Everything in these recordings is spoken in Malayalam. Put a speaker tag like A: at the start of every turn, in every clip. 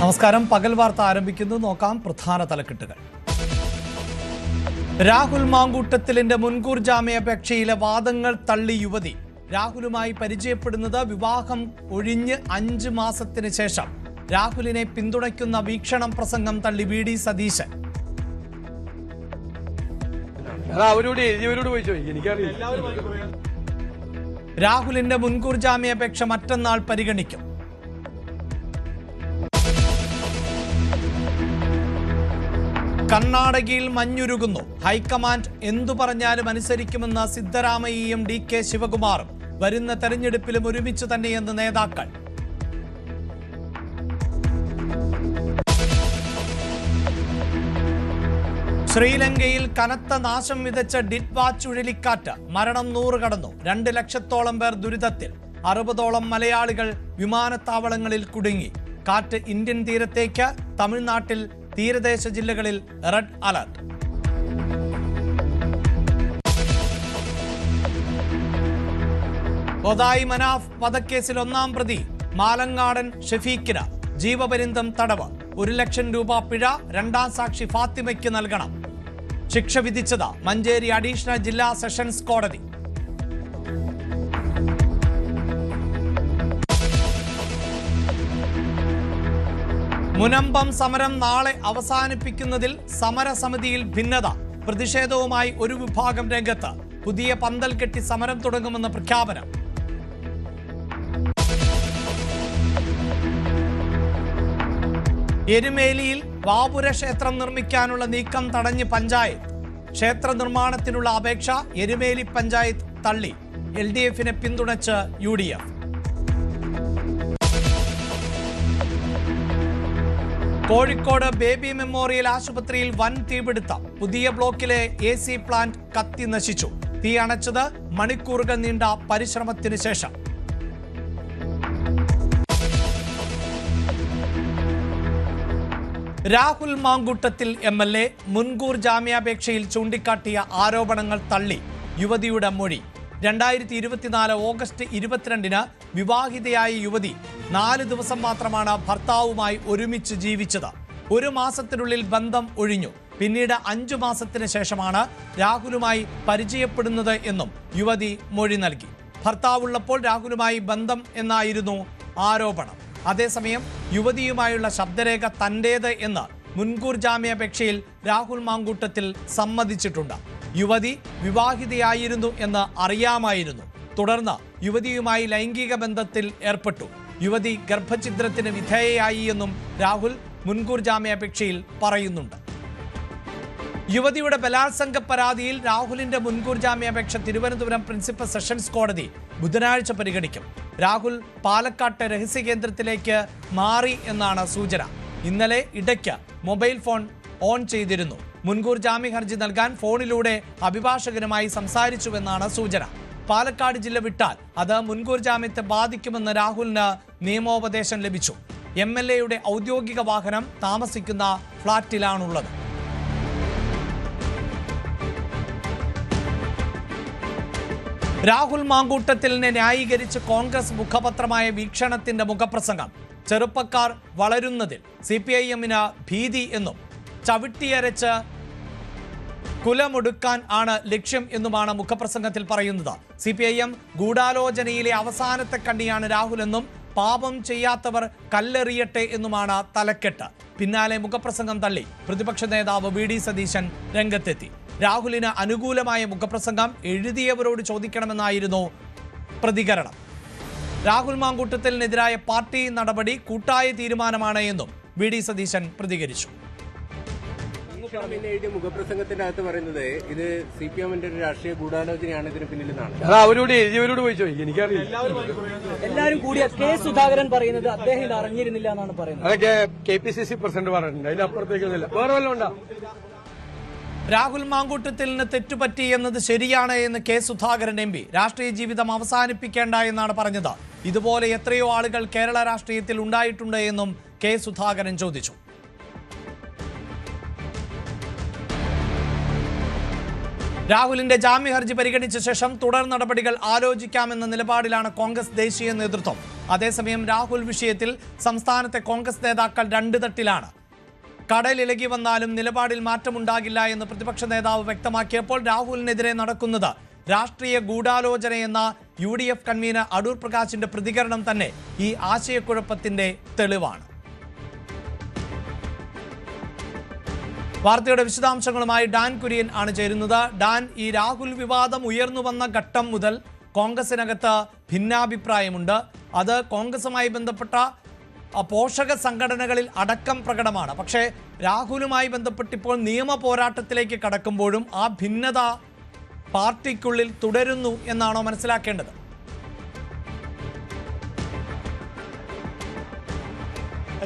A: നമസ്കാരം. പകൽ വാർത്ത ആരംഭിക്കുന്നു. നോക്കാം പ്രധാന തലക്കെട്ടുകൾ. രാഹുൽ മാങ്കൂട്ടത്തിലിന്റെ മുൻകൂർ ജാമ്യാപേക്ഷയിലെ വാദങ്ങൾ തള്ളി യുവതി. രാഹുലുമായി പരിചയപ്പെടുന്നത് വിവാഹം ഒഴിഞ്ഞ് 5 മാസത്തിന് ശേഷം. രാഹുലിനെ പിന്തുണയ്ക്കുന്ന വീക്ഷണം പ്രസംഗം തള്ളി വി.ഡി. സതീശൻ. രാഹുലിന്റെ മുൻകൂർ ജാമ്യാപേക്ഷ മറ്റന്നാൾ പരിഗണിക്കും. കർണാടകയിൽ മഞ്ഞുരുകുന്നു. ഹൈക്കമാൻഡ് എന്തു പറഞ്ഞാലും അനുസരിക്കുമെന്ന് സിദ്ധരാമയ്യയും DK ശിവകുമാറും. വരുന്ന തെരഞ്ഞെടുപ്പിലും ഒരുമിച്ച് തന്നെയെന്ന് നേതാക്കൾ. ശ്രീലങ്കയിൽ കനത്ത നാശം വിതച്ച ഡിറ്റ്വ ചുഴലിക്കാറ്റ്. മരണം 100 കടന്നു. 2 ലക്ഷത്തോളം പേർ ദുരിതത്തിൽ. 60ഓളം മലയാളികൾ വിമാനത്താവളങ്ങളിൽ കുടുങ്ങി. കാറ്റ് ഇന്ത്യൻ തീരത്തേക്ക്. തമിഴ്നാട്ടിൽ തീരദേശ ജില്ലകളിൽ റെഡ് അലർട്ട്. ഒതായി മനാഫ് വധക്കേസിൽ 1-ാം പ്രതി മാലങ്ങാടൻ ഷെഫീഖിന് ജീവപര്യന്തം തടവ്. 1 ലക്ഷം രൂപ പിഴ 2ാം സാക്ഷി ഫാത്തിമയ്ക്ക് നൽകണം. ശിക്ഷ വിധിച്ചത് മഞ്ചേരി അഡീഷണൽ ജില്ലാ സെഷൻസ് കോടതി. മുനമ്പം സമരം നാളെ അവസാനിപ്പിക്കുന്നതിൽ സമരസമിതിയിൽ ഭിന്നത. പ്രതിഷേധവുമായി ഒരു വിഭാഗം രംഗത്ത്. പുതിയ പന്തൽ കെട്ടി സമരം തുടങ്ങുമെന്ന പ്രഖ്യാപനം. എരുമേലിയിൽ ബാബുര ക്ഷേത്രം നിർമ്മിക്കാനുള്ള നീക്കം തടഞ്ഞ് പഞ്ചായത്ത്. ക്ഷേത്ര നിർമ്മാണത്തിനുള്ള അപേക്ഷ എരുമേലി പഞ്ചായത്ത് തള്ളി. LDF-നെ പിന്തുണച്ച് UDF. കോഴിക്കോട് ബേബി മെമ്മോറിയൽ ആശുപത്രിയിൽ വൻ തീപിടുത്തം. പുതിയ ബ്ലോക്കിലെ AC പ്ലാന്റ് കത്തി നശിച്ചു. തീ അണച്ചത് മണിക്കൂറുകൾ നീണ്ട പരിശ്രമത്തിന് ശേഷം. രാഹുൽ മാങ്കൂട്ടത്തിൽ MLA മുൻകൂർ ജാമ്യാപേക്ഷയിൽ ചൂണ്ടിക്കാട്ടിയ ആരോപണങ്ങൾ തള്ളി. യുവതിയുടെ മൊഴി. 2024 ഓഗസ്റ്റ് 22-ന് വിവാഹിതയായ യുവതി 4 ദിവസം മാത്രമാണ് ഭർത്താവുമായി ഒരുമിച്ച് ജീവിച്ചത്. 1 മാസത്തിനുള്ളിൽ ബന്ധം ഒഴിഞ്ഞു. പിന്നീട് 5 മാസത്തിന് ശേഷമാണ് രാഹുലുമായി പരിചയപ്പെടുന്നത് എന്നും യുവതി മൊഴി നൽകി. ഭർത്താവുള്ളപ്പോൾ രാഹുലുമായി ബന്ധം എന്നായിരുന്നു ആരോപണം. അതേസമയം യുവതിയുമായുള്ള ശബ്ദരേഖ തന്റേത് എന്ന് മുൻകൂർ ജാമ്യാപേക്ഷയിൽ രാഹുൽ മാങ്കൂട്ടത്തിൽ സമ്മതിച്ചിട്ടുണ്ട്. യുവതി വിവാഹിതയായിരുന്നു എന്ന് അറിയാമായിരുന്നു. തുടർന്ന് യുവതിയുമായി ലൈംഗിക ബന്ധത്തിൽ ഏർപ്പെട്ടു. യുവതി ഗർഭഛിദ്രത്തിന് വിധേയയായി എന്നും രാഹുൽ മുൻകൂർ ജാമ്യാപേക്ഷയിൽ പറയുന്നുണ്ട്. യുവതിയുടെ ബലാത്സംഗ പരാതിയിൽ രാഹുലിന്റെ മുൻകൂർ ജാമ്യാപേക്ഷ തിരുവനന്തപുരം പ്രിൻസിപ്പൽ സെഷൻസ് കോടതി ബുധനാഴ്ച പരിഗണിക്കും. രാഹുൽ പാലക്കാട്ടെ രഹസ്യകേന്ദ്രത്തിലേക്ക് മാറി എന്നാണ് സൂചന. ഇന്നലെ ഇടയ്ക്ക് മൊബൈൽ ഫോൺ ഓൺ ചെയ്തിരുന്നു. മുൻകൂർ ജാമ്യ ഹർജി നൽകാൻ ഫോണിലൂടെ അഭിഭാഷകനുമായി സംസാരിച്ചുവെന്നാണ് സൂചന. പാലക്കാട് ജില്ല വിട്ടാൽ അത് മുൻകൂർ ജാമ്യത്തെ ബാധിക്കുമെന്ന് രാഹുലിന് നിയമോപദേശം ലഭിച്ചു. MLA-യുടെ ഔദ്യോഗിക വാഹനം താമസിക്കുന്ന ഫ്ളാറ്റിലാണുള്ളത്. രാഹുൽ മാങ്കൂട്ടത്തിലിനെ ന്യായീകരിച്ച് കോൺഗ്രസ് മുഖപത്രമായ വീക്ഷണത്തിന്റെ മുഖപ്രസംഗം. ചെറുപ്പക്കാർ വളരുന്നതിൽ CPIM-ന് ഭീതി എന്നും ചവിട്ടിയരച്ച് കുലമൊടുക്കാൻ ആണ് ലക്ഷ്യം എന്നുമാണ് മുഖപ്രസംഗത്തിൽ പറയുന്നത്. CPIM ഗൂഢാലോചനയിലെ അവസാനത്തെ കണ്ണിയാണ് രാഹുൽ എന്നും പാപം ചെയ്യാത്തവർ കല്ലെറിയട്ടെ എന്നുമാണ് തലക്കെട്ട്. പിന്നാലെ മുഖപ്രസംഗം തള്ളി പ്രതിപക്ഷ നേതാവ് V.D. സതീശൻ രംഗത്തെത്തി. രാഹുലിന് അനുകൂലമായ മുഖപ്രസംഗം എഴുതിയവരോട് ചോദിക്കണമെന്നായിരുന്നു പ്രതികരണം. രാഹുൽ മാങ്കൂട്ടത്തിനെതിരായ പാർട്ടി നടപടി കൂട്ടായ തീരുമാനമാണ് എന്നും V.D. സതീശൻ പ്രതികരിച്ചു.
B: മുഖപ്രസംഗത്തിന്റെ അകത്ത് പറയുന്നത് ഇത് CPM-ന്റെ ഒരു രാഷ്ട്രീയ ഗൂഢാലോചനയാണ് ഇതിന് പിന്നിലെന്നാണ്.
C: അവരോട് എഴുതിയവരോട് പോയി ചോദിക്കും. എനിക്കറിയില്ല.
D: എല്ലാവരും കൂടി K. സുധാകരൻ പറയുന്നത് അദ്ദേഹം ഇത് അറിഞ്ഞിരുന്നില്ല എന്നാണ് പറയുന്നത്.
C: അതൊക്കെ KPCC പ്രസിഡന്റ് പറഞ്ഞിട്ടുണ്ട്. അതിനപ്പുറത്തേക്കൊന്നുമില്ല. വേറെ വല്ലതും ഉണ്ടോ?
A: രാഹുൽ മാങ്കൂട്ടത്തിലിന് തെറ്റുപറ്റി എന്നത് ശരിയാണ് എന്ന് K. സുധാകരൻ MP. രാഷ്ട്രീയ ജീവിതം അവസാനിപ്പിക്കേണ്ട എന്നാണ് പറഞ്ഞത്. ഇതുപോലെ എത്രയോ ആളുകൾ കേരള രാഷ്ട്രീയത്തിൽ ഉണ്ടായിട്ടുണ്ട് എന്നും K. സുധാകരൻ ചോദിച്ചു. രാഹുലിന്റെ ജാമ്യ ഹർജി പരിഗണിച്ച ശേഷം തുടർ നടപടികൾ ആലോചിക്കാമെന്ന നിലപാടിലാണ് കോൺഗ്രസ് ദേശീയ നേതൃത്വം. അതേസമയം രാഹുൽ വിഷയത്തിൽ സംസ്ഥാനത്തെ കോൺഗ്രസ് നേതാക്കൾ രണ്ട് തട്ടിലാണ്. കടലിളകി വന്നാലും നിലപാടിൽ മാറ്റമുണ്ടാകില്ല എന്ന് പ്രതിപക്ഷ നേതാവ് വ്യക്തമാക്കിയപ്പോൾ രാഹുലിനെതിരെ നടക്കുന്നത് രാഷ്ട്രീയ ഗൂഢാലോചനയെന്ന UDF കൺവീനർ അടൂർ പ്രകാശിന്റെ പ്രതികരണം തന്നെ ഈ ആശയക്കുഴപ്പത്തിന്റെ തെളിവാണ്. വാർത്തയുടെ വിശദാംശങ്ങളുമായി ഡാൻ കുര്യൻ ആണ് ചേരുന്നത്. ഡാൻ, ഈ രാഹുൽ വിവാദം ഉയർന്നു വന്ന ഘട്ടം മുതൽ കോൺഗ്രസിനകത്ത് ഭിന്നാഭിപ്രായമുണ്ട്. അത് കോൺഗ്രസുമായി ബന്ധപ്പെട്ട പോഷക സംഘടനകളിൽ അടക്കം പ്രകടമാണ്. പക്ഷേ രാഹുലുമായി ബന്ധപ്പെട്ടിപ്പോൾ നിയമ പോരാട്ടത്തിലേക്ക് കടക്കുമ്പോഴും ആ ഭിന്നത പാർട്ടിക്കുള്ളിൽ തുടരുന്നു എന്നാണോ മനസ്സിലാക്കേണ്ടത്?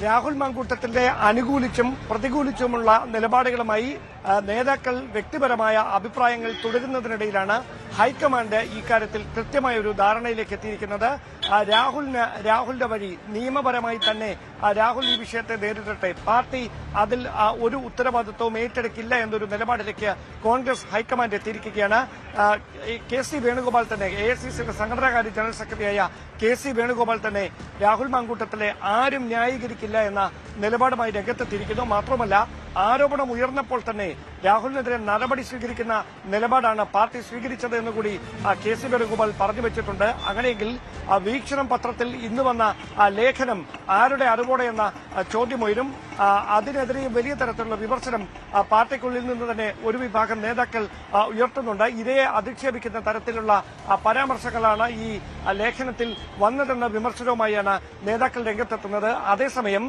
E: രാഹുൽ മാങ്കൂട്ടത്തിന്റെ അനുകൂലിച്ചും പ്രതികൂലിച്ചുമുള്ള നിലപാടുകളുമായി നേതാക്കൾ വ്യക്തിപരമായ അഭിപ്രായങ്ങൾ തുടരുന്നതിനിടയിലാണ് ഹൈക്കമാൻഡ് ഇക്കാര്യത്തിൽ കൃത്യമായ ഒരു ധാരണയിലേക്ക് എത്തിയിരിക്കുന്നത്. രാഹുലിന്റെ വഴി നിയമപരമായി തന്നെ രാഹുൽ ഈ വിഷയത്തെ നേരിടട്ടെ, പാർട്ടി അതിൽ ഒരു ഉത്തരവാദിത്വവും ഏറ്റെടുക്കില്ല എന്നൊരു നിലപാടിലേക്ക് കോൺഗ്രസ് ഹൈക്കമാൻഡ് എത്തിയിരിക്കുകയാണ്. KC വേണുഗോപാൽ തന്നെ, AICCയുടെ സംഘടനാകാര്യ ജനറൽ സെക്രട്ടറിയായ KC വേണുഗോപാൽ തന്നെ രാഹുൽ മാങ്കൂട്ടത്തിലെ ആരും ന്യായീകരിക്കില്ല എന്ന നിലപാടുമായി രംഗത്തെത്തിയിരിക്കുന്നു. മാത്രമല്ല, ആരോപണം ഉയർന്നപ്പോൾ തന്നെ രാഹുലിനെതിരെ നടപടി സ്വീകരിക്കുന്ന നിലപാടാണ് പാർട്ടി സ്വീകരിച്ചത് എന്നുകൂടി KC വേണുഗോപാൽ പറഞ്ഞു വെച്ചിട്ടുണ്ട്. അങ്ങനെയെങ്കിൽ വീക്ഷണം പത്രത്തിൽ ഇന്ന് വന്ന ലേഖനം ആരുടെ അറിവോടെ എന്ന ചോദ്യമുയരും. അതിനെതിരെ വലിയ തരത്തിലുള്ള വിമർശനം പാർട്ടിക്കുള്ളിൽ നിന്ന് തന്നെ ഒരു വിഭാഗം നേതാക്കൾ ഉയർത്തുന്നുണ്ട്. ഇരയെ അധിക്ഷേപിക്കുന്ന തരത്തിലുള്ള പരാമർശങ്ങളാണ് ഈ ലേഖനത്തിൽ വന്നതെന്ന വിമർശനവുമായാണ് നേതാക്കൾ രംഗത്തെത്തുന്നത്. അതേസമയം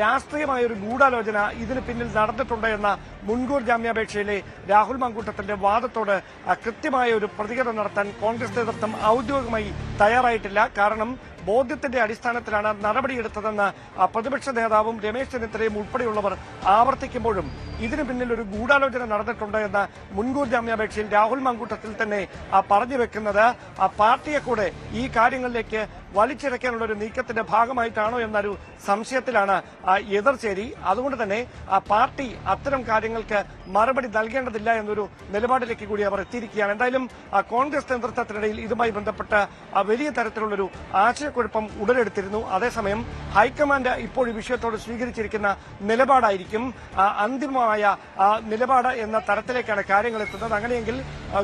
E: രാഷ്ട്രീയമായ ഒരു ഗൂഢാലോചന ഇതിന് പിന്നിൽ നടന്നിട്ടുണ്ട് എന്ന മുൻകൂർ ജാമ്യാപേക്ഷയിലെ രാഹുൽ മാങ്കൂട്ടത്തിന്റെ വാദത്തോട് കൃത്യമായ ഒരു പ്രതികരണം നടത്താൻ കോൺഗ്രസ് നേതൃത്വം ഔദ്യോഗികമായി തയ്യാറായിട്ടില്ല. കാരണം ബോധ്യത്തിന്റെ അടിസ്ഥാനത്തിലാണ് നടപടിയെടുത്തതെന്ന് പ്രതിപക്ഷ നേതാവും രമേശ് ചെന്നിത്തലയും ഉൾപ്പെടെയുള്ളവർ ആവർത്തിക്കുമ്പോഴും ഇതിന് പിന്നിൽ ഒരു ഗൂഢാലോചന നടന്നിട്ടുണ്ട് എന്ന മുൻകൂർ ജാമ്യാപേക്ഷയിൽ രാഹുൽ മാങ്കൂട്ടത്തിൽ തന്നെ പറഞ്ഞു വെക്കുന്നത് പാർട്ടിയെ കൂടെ ഈ കാര്യങ്ങളിലേക്ക് വലിച്ചിഴക്കാനുള്ള ഒരു നീക്കത്തിന്റെ ഭാഗമായിട്ടാണോ എന്നൊരു സംശയത്തിലാണ് എതിർചേരി. അതുകൊണ്ട് തന്നെ പാർട്ടി അത്തരം കാര്യങ്ങൾക്ക് മറുപടി നൽകേണ്ടതില്ല എന്നൊരു നിലപാടിലേക്ക് കൂടി അവർ എത്തിയിരിക്കുകയാണ്. എന്തായാലും കോൺഗ്രസ് നേതൃത്വത്തിനിടയിൽ ഇതുമായി ബന്ധപ്പെട്ട് വലിയ തരത്തിലുള്ളൊരു ആശയക്കുഴപ്പം ഉടലെടുത്തിരുന്നു. അതേസമയം ഹൈക്കമാൻഡ് ഇപ്പോൾ ഈ വിഷയത്തോട് സ്വീകരിച്ചിരിക്കുന്ന നിലപാടായിരിക്കും അന്തിമമായ നിലപാട് എന്ന തരത്തിലേക്കാണ് കാര്യങ്ങൾ എത്തുന്നത്. അങ്ങനെയെങ്കിൽ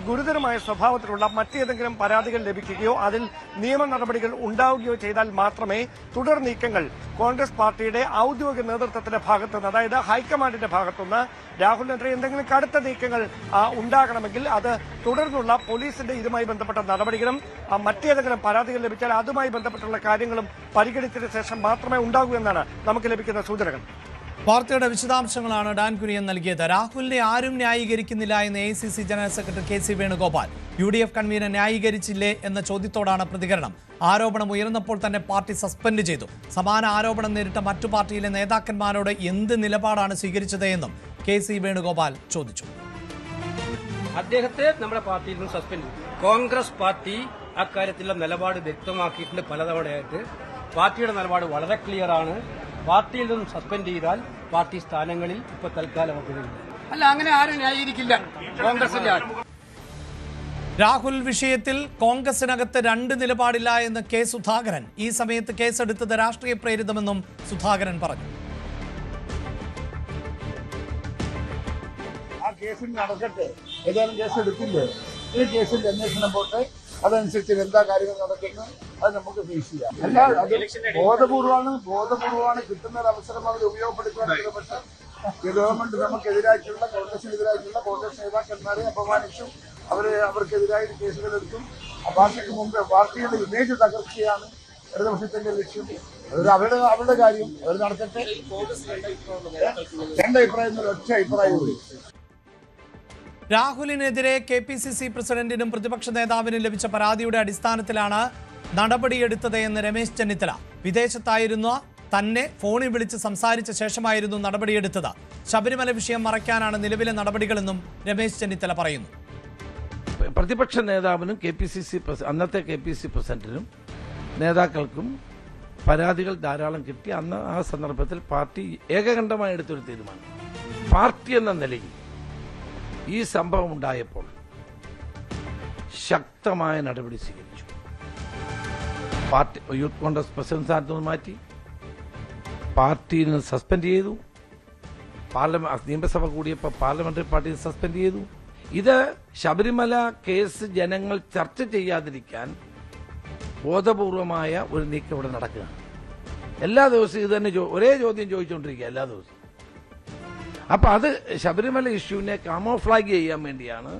E: ഗുരുതരമായ സ്വഭാവത്തിലുള്ള മറ്റേതെങ്കിലും പരാതികൾ ലഭിക്കുകയോ അതിൽ നിയമ നടപടികൾ ഉണ്ടാവുകയോ ചെയ്താൽ മാത്രമേ തുടർ നീക്കങ്ങൾ കോൺഗ്രസ് പാർട്ടിയുടെ ഔദ്യോഗിക നേതൃത്വത്തിന്റെ ഭാഗത്തുനിന്ന്, അതായത് ഹൈക്കമാൻഡിന്റെ ഭാഗത്തുനിന്ന് രാഹുലിനെതിരെ എന്തെങ്കിലും കടുത്ത നീക്കങ്ങൾ ഉണ്ടാകണമെങ്കിൽ അത് തുടർന്നുള്ള പോലീസിന്റെ ഇതുമായി ബന്ധപ്പെട്ട നടപടികളും മറ്റേതെങ്കിലും പരാതികൾ ലഭിച്ചാൽ അതുമായി ബന്ധപ്പെട്ടുള്ള കാര്യങ്ങളും പരിഗണിച്ചതിന് ശേഷം മാത്രമേ ഉണ്ടാകൂ എന്നാണ് നമുക്ക് ലഭിക്കുന്ന സൂചനകൾ.
A: വാർത്തയുടെ വിശദാംശങ്ങളാണ് ഡാൻ കുര്യൻ നൽകിയത്. രാഹുലിനെ ആരും ന്യായീകരിക്കുന്നില്ല എന്ന് AICC general secretary KC Venugopal. UDF convener ന്യായീകരിച്ചില്ലേ എന്ന ചോദ്യത്തോടാണ് പ്രതികരണം. ആരോപണം ഉയർന്നപ്പോൾ തന്നെ പാർട്ടി സസ്പെൻഡ് ചെയ്തു. സമാന ആരോപണം നേരിട്ട മറ്റു പാർട്ടിയിലെ നേതാക്കന്മാരോട് എന്ത് നിലപാടാണ് സ്വീകരിച്ചത് എന്നും KC വേണുഗോപാൽ ചോദിച്ചു.
F: അദ്ദേഹത്തെ നമ്മുടെ പാർട്ടിയിൽ നിന്ന് സസ്പെൻഡ് ചെയ്തു. കോൺഗ്രസ് പാർട്ടി അക്കാര്യത്തിലുള്ള നിലപാട് വ്യക്തമാക്കിയിട്ടുണ്ട് പലതവണയായിട്ട്. പാർട്ടിയുടെ നിലപാട് വളരെ ക്ലിയർ ആണ്. പാർട്ടിയിൽ നിന്നും സസ്പെൻഡ് ചെയ്താൽ പാർട്ടി സ്ഥാനങ്ങളിൽ ഇപ്പൊ തൽക്കാലം അല്ല, അങ്ങനെ ആരും ന്യായീകരിക്കില്ല കോൺഗ്രസിന്റെ ആൾ.
A: രാഹുൽ വിഷയത്തിൽ കോൺഗ്രസിനകത്ത് രണ്ട് നിലപാടില്ല എന്ന് കെ സുധാകരൻ. ഈ സമയത്ത് കേസെടുത്തത് രാഷ്ട്രീയ പ്രേരിതമെന്നും സുധാകരൻ പറഞ്ഞു.
G: ആ കേസിൽ നടക്കട്ടെ, ഏതായാലും കേസ് എടുക്കില്ലേ, ഈ കേസിന്റെ അന്വേഷണം പോട്ടെ, അതനുസരിച്ച് എന്താ കാര്യങ്ങൾ നടക്കുന്നത് അത് നമുക്ക് ഫേസ് ചെയ്യാം. അല്ല, അത് ബോധപൂർവമാണ് കിട്ടുന്ന ഒരു അവസരം അവർ ഉപയോഗപ്പെടുത്തുവാൻ. പക്ഷേ ഈ ഗവൺമെന്റ് നമുക്കെതിരായിട്ടുള്ള കോൺഗ്രസിനെതിരായിട്ടുള്ള കോൺഗ്രസ് നേതാക്കന്മാരെ അപമാനിച്ചു, അവർക്കെതിരായ കേസുകൾ എടുത്തും പാർട്ടിക്ക് മുമ്പ് പാർട്ടിയുടെ ഇമേജ് തകർച്ചയാണ് ഇടതുപക്ഷത്തിന്റെ ലക്ഷ്യം. അവരുടെ കാര്യം അവർ നടത്തട്ടെ. രണ്ട് അഭിപ്രായം, ഒറ്റ അഭിപ്രായം കൂടി.
A: രാഹുലിനെതിരെ KPCC പ്രസിഡന്റിനും പ്രതിപക്ഷ നേതാവിനും ലഭിച്ച പരാതിയുടെ അടിസ്ഥാനത്തിലാണ് നടപടിയെടുത്തത് എന്ന് രമേശ് ചെന്നിത്തല. വിദേശത്തായിരുന്ന തന്നെ ഫോണിൽ വിളിച്ച് സംസാരിച്ച ശേഷമായിരുന്നു നടപടിയെടുത്തത്. ശബരിമല വിഷയം മറയ്ക്കാനാണ് നിലവിലെ നടപടികളെന്നും രമേശ് ചെന്നിത്തല പറയുന്നു.
H: പ്രതിപക്ഷ നേതാവിനും അന്നത്തെ KPCC പ്രസിഡന്റിനും നേതാക്കൾക്കും പരാതികൾ ധാരാളം കിട്ടി. അന്ന് ആ സന്ദർഭത്തിൽ പാർട്ടി ഏകകണ്ഠമായി എടുത്തൊരു തീരുമാനം, പാർട്ടി എന്ന നിലയിൽ ഈ സംഭവം ഉണ്ടായപ്പോൾ ശക്തമായ നടപടി സ്വീകരിച്ചു. പാർട്ടി യൂത്ത് കോൺഗ്രസ് പ്രസിഡന്റ് സ്ഥാനത്ത് നിന്ന് മാറ്റി, പാർട്ടിയിൽ നിന്ന് സസ്പെൻഡ് ചെയ്തു, നിയമസഭ കൂടിയപ്പോൾ പാർലമെന്ററി പാർട്ടി സസ്പെൻഡ് ചെയ്തു. ഇത് ശബരിമല കേസ് ജനങ്ങൾ ചർച്ച ചെയ്യാതിരിക്കാൻ ബോധപൂർവമായ ഒരു നീക്കം ഇവിടെ നടക്കുകയാണ്. എല്ലാ ദിവസവും ഇത് തന്നെ ഒരേ ചോദ്യം ചോദിച്ചുകൊണ്ടിരിക്കുക എല്ലാ ദിവസവും. അപ്പൊ അത് ശബരിമല ഇഷ്യൂവിനെ കാമോഫ്ലാഗ് ചെയ്യാൻ വേണ്ടിയാണ്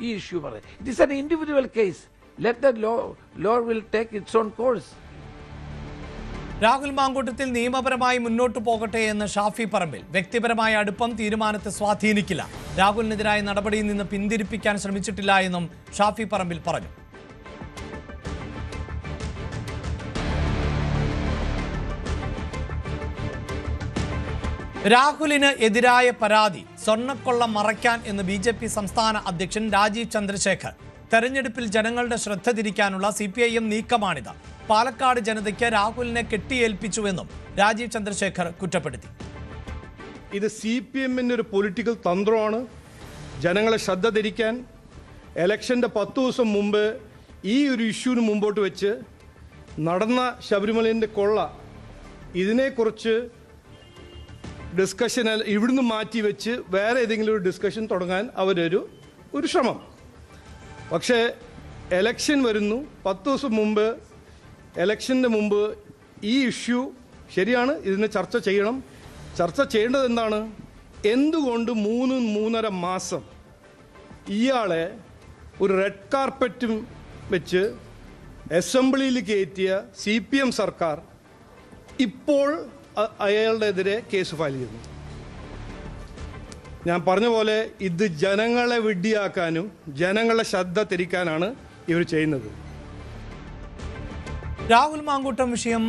H: ഈ ഇഷ്യൂ പറയുന്നത്. It is an individual case. Let the law will take its own course.
A: Rahul Mamkootathil നിയമപരമായി മുന്നോട്ടു പോകട്ടെ എന്ന് ഷാഫി പറമ്പിൽ. വ്യക്തിപരമായ അടുപ്പം തീരുമാനത്തെ സ്വാധീനിക്കില്ല. രാഹുലിനെതിരായ നടപടിയിൽ നിന്ന് പിന്തിരിപ്പിക്കാൻ ശ്രമിച്ചിട്ടില്ല എന്നും ഷാഫി പറമ്പിൽ പറഞ്ഞു. രാഹുലിന് എതിരായ പരാതി സ്വർണ്ണക്കൊള്ള മറയ്ക്കാൻ എന്ന് BJP സംസ്ഥാന അധ്യക്ഷൻ രാജീവ് ചന്ദ്രശേഖർ. തെരഞ്ഞെടുപ്പിൽ ജനങ്ങളുടെ ശ്രദ്ധ തിരിക്കാനുള്ള CPIM നീക്കമാണിത്. പാലക്കാട് ജനതയ്ക്ക് രാഹുലിനെ കെട്ടിയേൽപ്പിച്ചുവെന്നും രാജീവ് ചന്ദ്രശേഖർ കുറ്റപ്പെടുത്തി.
C: ഇത് CPM-ന്റെ ഒരു പൊളിറ്റിക്കൽ തന്ത്രമാണ്. ജനങ്ങളെ ശ്രദ്ധ തിരിക്കാൻ ഇലക്ഷൻ്റെ 10 ദിവസം മുമ്പ് ഈ ഒരു ഇഷ്യൂവിന് മുമ്പോട്ട് വെച്ച് നടന്ന ശബരിമലയുടെ കൊള്ള ഇതിനെക്കുറിച്ച് ഡിസ്കഷൻ ഇവിടുന്ന് മാറ്റി വെച്ച് വേറെ ഏതെങ്കിലും ഒരു ഡിസ്കഷൻ തുടങ്ങാൻ ഒരു ശ്രമം. പക്ഷേ എലക്ഷൻ വരുന്നു, 10 ദിവസം മുമ്പ് എലക്ഷൻ്റെ മുമ്പ് ഈ ഇഷ്യൂ ശരിയാണ്, ഇതിനെ ചർച്ച ചെയ്യണം. ചർച്ച ചെയ്യേണ്ടത് എന്താണ്? എന്തുകൊണ്ട് 3.5 മാസം ഇയാളെ ഒരു റെഡ് കാർപ്പറ്റും വെച്ച് അസംബ്ലിയിൽ കയറ്റിയ CPM സർക്കാർ ഇപ്പോൾ അയാളുടെ എതിരെ കേസ് ഫയൽ ചെയ്യുന്നു? ഞാൻ പറഞ്ഞ പോലെ ഇത് ജനങ്ങളെ വിഡ്ഢിയാക്കാനും ജനങ്ങളെ ശ്രദ്ധ തിരിക്കാനാണ് ഇവർ ചെയ്യുന്നത്.
A: രാഹുൽ മാങ്കൂട്ടം വിഷയം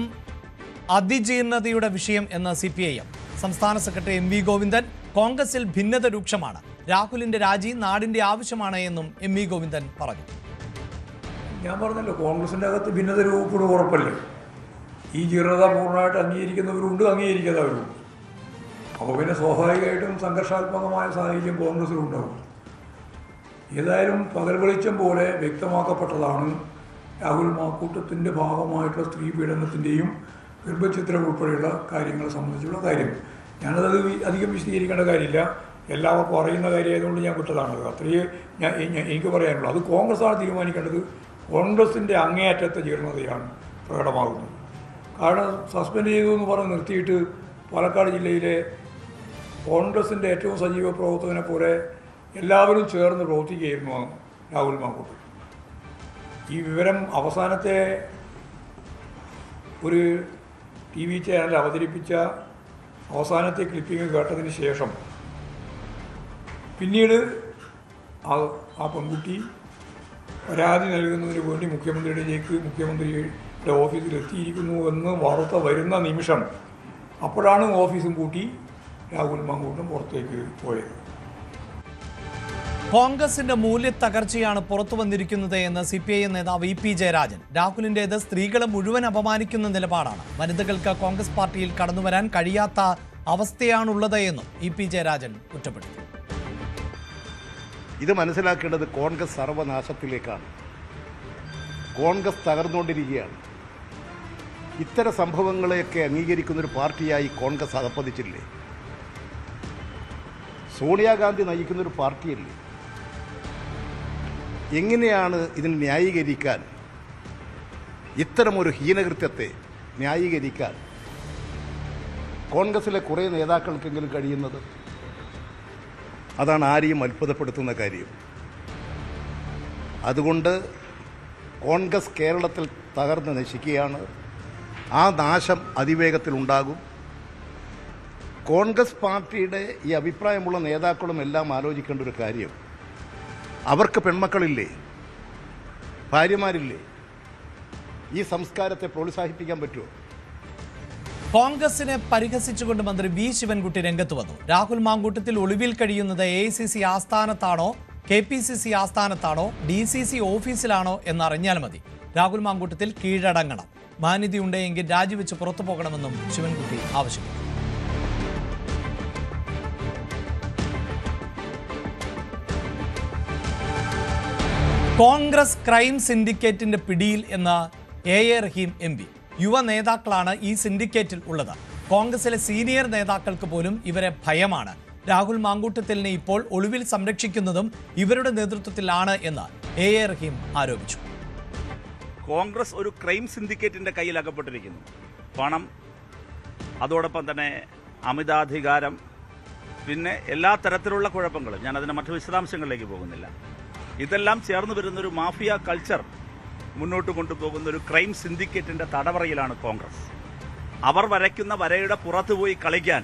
A: അതിജീർണതയുടെ വിഷയം എന്ന CPIM സംസ്ഥാന സെക്രട്ടറി MV ഗോവിന്ദൻ. കോൺഗ്രസിൽ ഭിന്നത രൂക്ഷമാണ്. രാഹുലിന്റെ രാജി നാടിന്റെ ആവശ്യമാണ് എന്നും MV ഗോവിന്ദൻ പറഞ്ഞു.
I: ഞാൻ പറഞ്ഞല്ലോ, കോൺഗ്രസിന്റെ അകത്ത് ഭിന്നത രൂപപ്പെടും, ഉറപ്പല്ലേ. ഈ ജീർണത പൂർണ്ണമായിട്ട് അംഗീകരിക്കുന്നവരുണ്ട്, അംഗീകരിക്കാത്തവരുണ്ട്. അപ്പോൾ പിന്നെ സ്വാഭാവികമായിട്ടും സംഘർഷാത്മകമായ സാഹചര്യം കോൺഗ്രസിലുണ്ടാവും. ഏതായാലും പകൽ വെളിച്ചം പോലെ വ്യക്തമാക്കപ്പെട്ടതാണ് രാഹുൽ മാങ്കൂട്ടത്തിൻ്റെ ഭാഗമായിട്ടുള്ള സ്ത്രീ പീഡനത്തിൻ്റെയും ഗർഭചിത്രം ഉൾപ്പെടെയുള്ള കാര്യങ്ങളെ സംബന്ധിച്ചുള്ള കാര്യം. ഞാനത് അധികം വിശദീകരിക്കേണ്ട കാര്യമില്ല, എല്ലാവർക്കും അറിയുന്ന കാര്യമായതുകൊണ്ട് ഞാൻ വിട്ടതാണത്. അത്രയേ എനിക്ക് പറയാനുള്ളൂ. അത് കോൺഗ്രസ്സാണ് തീരുമാനിക്കേണ്ടത്. കോൺഗ്രസിൻ്റെ അങ്ങേയറ്റത്തെ ജീർണതയാണ് പ്രകടമാകുന്നത്. കാരണം സസ്പെൻഡ് ചെയ്തു എന്ന് പറഞ്ഞ് നിർത്തിയിട്ട് പാലക്കാട് ജില്ലയിലെ കോൺഗ്രസിൻ്റെ ഏറ്റവും സജീവ പ്രവർത്തകനെ പോലെ എല്ലാവരും ചേർന്ന് പ്രവർത്തിക്കുകയായിരുന്നു രാഹുൽ മാങ്കൂട്ടം. ഈ വിവരം അവസാനത്തെ ഒരു TV ചാനൽ അവതരിപ്പിച്ച അവസാനത്തെ ക്ലിപ്പിംഗ് കേട്ടതിന് ശേഷം പിന്നീട് ആ പെൺകുട്ടി പരാതി നൽകുന്നതിന് വേണ്ടി മുഖ്യമന്ത്രിയുടെ ഓഫീസിൽ എത്തിയിരിക്കുന്നു എന്ന് വാർത്ത വരുന്ന നിമിഷം അപ്പോഴാണ് ഓഫീസും കൂട്ടി രാഹുൽ മാങ്കൂട്ടം പുറത്തേക്ക് പോയത്.
A: കോൺഗ്രസിന്റെ മൂല്യത്തകർച്ചയാണ് പുറത്തു വന്നിരിക്കുന്നത് എന്ന് CPIM നേതാവ് EP ജയരാജൻ. രാഹുലിന്റേത് സ്ത്രീകളെ മുഴുവൻ അപമാനിക്കുന്ന നിലപാടാണ്. വനിതകൾക്ക് കോൺഗ്രസ് പാർട്ടിയിൽ കടന്നുവരാൻ കഴിയാത്ത അവസ്ഥയാണുള്ളത് എന്നും EP ജയരാജൻ കുറ്റപ്പെടുത്തി.
J: ഇത് മനസ്സിലാക്കേണ്ടത് കോൺഗ്രസ് സർവനാശത്തിലേക്കാണ്. കോൺഗ്രസ് തകർന്നുകൊണ്ടിരിക്കുകയാണ്. ഇത്തരം സംഭവങ്ങളെയൊക്കെ അംഗീകരിക്കുന്നൊരു പാർട്ടിയായി കോൺഗ്രസ് അധപ്പതിച്ചില്ലേ? സോണിയാഗാന്ധി നയിക്കുന്നൊരു പാർട്ടിയല്ലേ? എങ്ങനെയാണ് ഇതിന് ന്യായീകരിക്കാൻ, ഇത്തരമൊരു ഹീനകൃത്യത്തെ ന്യായീകരിക്കാൻ കോൺഗ്രസിലെ കുറേ നേതാക്കൾക്കെങ്കിലും കഴിയുന്നത്? അതാണ് ആരെയും അത്ഭുതപ്പെടുത്തുന്ന കാര്യം. അതുകൊണ്ട് കോൺഗ്രസ് കേരളത്തിൽ തകർന്ന് നശിക്കുകയാണ്. ആ നാശം അതിവേഗത്തിലുണ്ടാകും. കോൺഗ്രസ് പാർട്ടിയുടെ ഈ അഭിപ്രായമുള്ള നേതാക്കളും എല്ലാം ആലോചിക്കേണ്ട ഒരു കാര്യം, അവർക്ക് പെൺമക്കളില്ലേ, ഭാര്യമാരില്ലേ? ഈ സംസ്കാരത്തെ പ്രോത്സാഹിപ്പിക്കാൻ പറ്റുമോ?
A: കോൺഗ്രസിനെ പരിഹസിച്ചുകൊണ്ട് മന്ത്രി V ശിവൻകുട്ടി രംഗത്ത് വന്നു. രാഹുൽ മാങ്കൂട്ടത്തിൽ ഒളിവിൽ കഴിയുന്നത് AICC ആസ്ഥാനത്താണോ KPCC ആസ്ഥാനത്താണോ DCC ഓഫീസിലാണോ എന്നറിഞ്ഞാൽ മതി. രാഹുൽ മാങ്കൂട്ടത്തിൽ കീഴടങ്ങണം. മാന്യതയുണ്ടെങ്കിൽ രാജിവെച്ച് പുറത്തു പോകണമെന്നും ശിവൻകുട്ടി ആവശ്യപ്പെട്ടു. കോൺഗ്രസ് ക്രൈം സിൻഡിക്കേറ്റിന്റെ പിടിയിൽ എന്ന എ റഹീം MP. യുവ നേതാക്കളാണ് ഈ സിൻഡിക്കേറ്റിൽ ഉള്ളത്. കോൺഗ്രസിലെ സീനിയർ നേതാക്കൾക്ക് പോലും ഇവരെ ഭയമാണ്. രാഹുൽ മാങ്കൂട്ടത്തിലിനെ ഇപ്പോൾ ഒളിവിൽ സംരക്ഷിക്കുന്നതും ഇവരുടെ നേതൃത്വത്തിലാണ് എന്ന് എ റഹീം ആരോപിച്ചു.
K: കോൺഗ്രസ് ഒരു ക്രൈം സിൻഡിക്കേറ്റിന്റെ കയ്യിൽ അകപ്പെട്ടിരിക്കുന്നു. പണം, അതോടൊപ്പം തന്നെ അമിതാധികാരം, പിന്നെ എല്ലാ തരത്തിലുള്ള കുഴപ്പങ്ങളും, ഞാൻ അതിൻ്റെ മറ്റു വിശദാംശങ്ങളിലേക്ക് പോകുന്നില്ല. ഇതെല്ലാം ചേർന്ന് വരുന്നൊരു മാഫിയ കൾച്ചർ മുന്നോട്ട് കൊണ്ടുപോകുന്ന ഒരു ക്രൈം സിൻഡിക്കേറ്റിന്റെ തടവറയിലാണ് കോൺഗ്രസ്. അവർ വരയ്ക്കുന്ന വരയുടെ പുറത്തു പോയി കളിക്കാൻ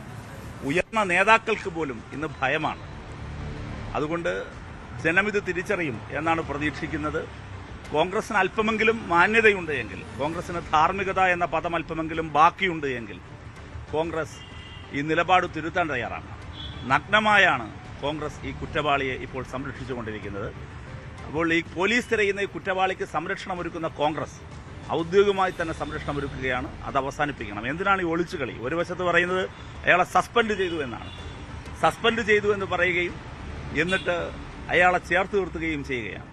K: ഉയർന്ന നേതാക്കൾക്ക് പോലും ഇന്ന് ഭയമാണ്. അതുകൊണ്ട് ജനമിത് തിരിച്ചറിയും എന്നാണ് പ്രതീക്ഷിക്കുന്നത്. കോൺഗ്രസിന് അല്പമെങ്കിലും മാന്യതയുണ്ട് എങ്കിൽ, കോൺഗ്രസിന് ധാർമ്മികത എന്ന പദം അല്പമെങ്കിലും ബാക്കിയുണ്ട് എങ്കിൽ കോൺഗ്രസ് ഈ നിലപാട് തിരുത്താൻ തയ്യാറാണ്. നഗ്നമായാണ് കോൺഗ്രസ് ഈ കുറ്റവാളിയെ ഇപ്പോൾ സംരക്ഷിച്ചുകൊണ്ടിരിക്കുന്നത്. അപ്പോൾ ഈ പോലീസ് തിരയുന്ന ഈ കുറ്റവാളിക്ക് സംരക്ഷണം ഒരുക്കുന്ന കോൺഗ്രസ് ഔദ്യോഗികമായി തന്നെ സംരക്ഷണം ഒരുക്കുകയാണ്. അത് അവസാനിപ്പിക്കണം. എന്തിനാണ് ഈ ഒളിച്ചുകളി? ഒരു വശത്ത് പറയുന്നത് അയാളെ സസ്പെൻഡ് ചെയ്തു എന്നാണ്. സസ്പെൻഡ് ചെയ്തു എന്ന് പറയുകയും എന്നിട്ട് അയാളെ ചേർത്ത് നിർത്തുകയും ചെയ്യുകയാണ്.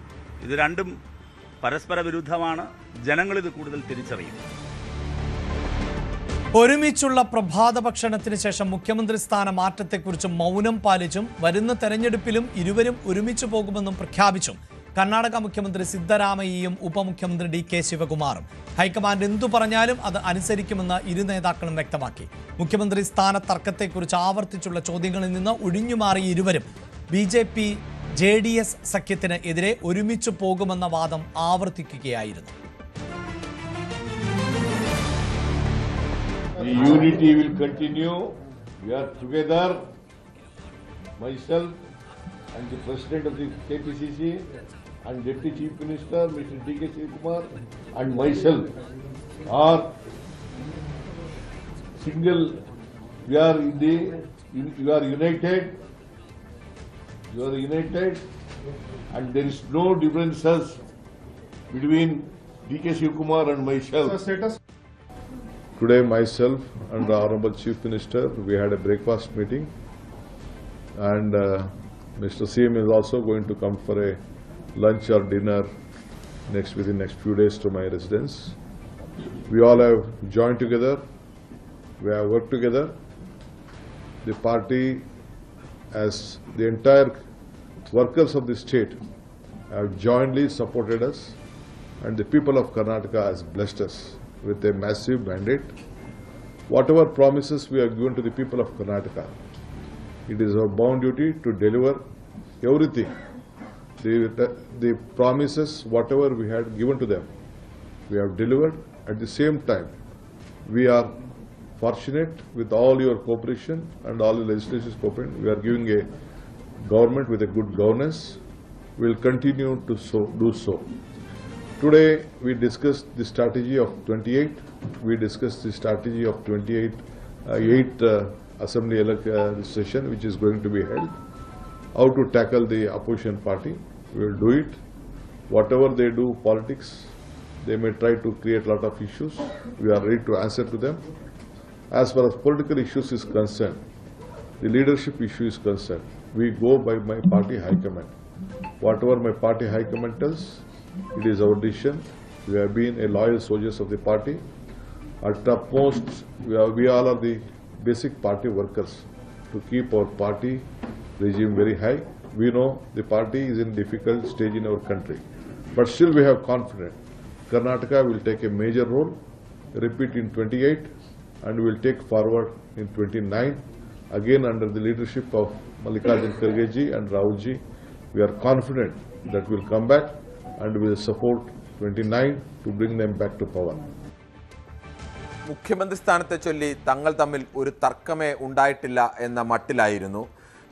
K: ഇത് രണ്ടും പരസ്പര വിരുദ്ധമാണ്. ജനങ്ങളിത് കൂടുതൽ തിരിച്ചറിയും.
A: ഒരുമിച്ചുള്ള പ്രഭാത ഭക്ഷണത്തിന് ശേഷം മുഖ്യമന്ത്രി സ്ഥാന മാറ്റത്തെക്കുറിച്ച് മൗനം പാലിച്ചും വരുന്ന തെരഞ്ഞെടുപ്പിലും ഇരുവരും ഒരുമിച്ച് പോകുമെന്നും പ്രഖ്യാപിച്ചും കർണാടക മുഖ്യമന്ത്രി സിദ്ധരാമയ്യയും ഉപമുഖ്യമന്ത്രി DK ശിവകുമാറും. ഹൈക്കമാൻഡ് എന്തു പറഞ്ഞാലും അത് അനുസരിക്കുമെന്ന് ഇരു നേതാക്കളും വ്യക്തമാക്കി. മുഖ്യമന്ത്രി സ്ഥാന തർക്കത്തെക്കുറിച്ച് ആവർത്തിച്ചുള്ള ചോദ്യങ്ങളിൽ നിന്ന് ഒഴിഞ്ഞുമാറി ഇരുവരും BJP-JDS സഖ്യത്തിന് എതിരെ ഒരുമിച്ച് പോകുമെന്ന വാദം ആവർത്തിക്കുകയായിരുന്നു.
L: The unity will continue. We are together. Myself and the President of the KPCC and Deputy Chief Minister, Mr. DK Shivakumar, and myself are single. We are you are united. You are united, and there is no differences between DK Shivakumar and myself. Today, myself and the Honorable Chief Minister, we had a breakfast meeting, and Mr. CM is also going to come for a lunch or dinner within next few days to my residence. We all have joined together. We have worked together. The party, as the entire workers of the state, have jointly supported us, and the people of Karnataka has blessed us with a massive mandate. Whatever promises we have given to the people of Karnataka, it is our bound duty to deliver everything. The promises, whatever we had given to them, we have delivered. At the same time, we are fortunate with all your cooperation and all the legislative cooperation. We are giving a government with a good governance. We will continue to do so. Today, we discussed the strategy of 28. We discussed the strategy of 8 assembly session, which is going to be held. How to tackle the opposition party. We will do it. Whatever they do politics, they may try to create a lot of issues. We are ready to answer to them. As far as political issues is concerned, the leadership issue is concerned, we go by my party high command. Whatever my party high command tells, it is our decision. We have been a loyal soldiers of the party. At topmost, we all are the basic party workers to keep our party regime very high. We know the party is in difficult stage in our country, but still we have confidence. Karnataka will take a major role, repeat in 28, and will take forward in 29. Again, under the leadership of Mallikarjun Kharge ji and Rahul ji, we are confident that we will come back and we will support 29 to bring them back to power.
M: മുഖ്യമന്ത്രി സ്ഥാനത്തെ ചൊല്ലി തങ്ങൾ തമ്മിൽ ഒരു തർക്കമേ ഉണ്ടായിട്ടില്ല എന്ന മട്ടിലായിരുന്നു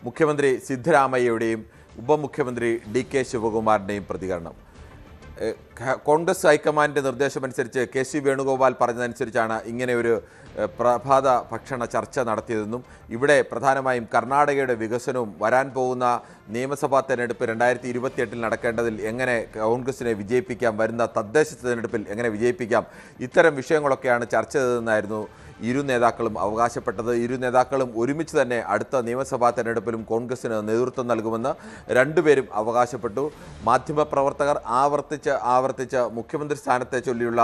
M: മുഖ്യമന്ത്രി സിദ്ധരാമയ്യയുടെയും ഉപമുഖ്യമന്ത്രി DK ശിവകുമാറിൻ്റെയും പ്രതികരണം. കോൺഗ്രസ് ഹൈക്കമാൻഡിൻ്റെ നിർദ്ദേശമനുസരിച്ച് KC വേണുഗോപാൽ പറഞ്ഞതനുസരിച്ചാണ് ഇങ്ങനെ ഒരു പ്രഭാത ഭക്ഷണ ചർച്ച നടത്തിയതെന്നും ഇവിടെ പ്രധാനമായും കർണാടകയുടെ വികസനവും വരാൻ പോകുന്ന നിയമസഭാ തെരഞ്ഞെടുപ്പ് 2028 നടക്കേണ്ടതിൽ എങ്ങനെ കോൺഗ്രസിനെ വിജയിപ്പിക്കാം, വരുന്ന തദ്ദേശ തെരഞ്ഞെടുപ്പിൽ എങ്ങനെ വിജയിപ്പിക്കാം, ഇത്തരം വിഷയങ്ങളൊക്കെയാണ് ചർച്ച ചെയ്തതെന്നായിരുന്നു ഇരു നേതാക്കളും അവകാശപ്പെട്ടത്. ഇരു നേതാക്കളും ഒരുമിച്ച് തന്നെ അടുത്ത നിയമസഭാ തെരഞ്ഞെടുപ്പിലും കോൺഗ്രസിന് നേതൃത്വം നൽകുമെന്ന് രണ്ടുപേരും അവകാശപ്പെട്ടു. മാധ്യമപ്രവർത്തകർ ആവർത്തിച്ച് മുഖ്യമന്ത്രി സ്ഥാനത്തെ ചൊല്ലിയുള്ള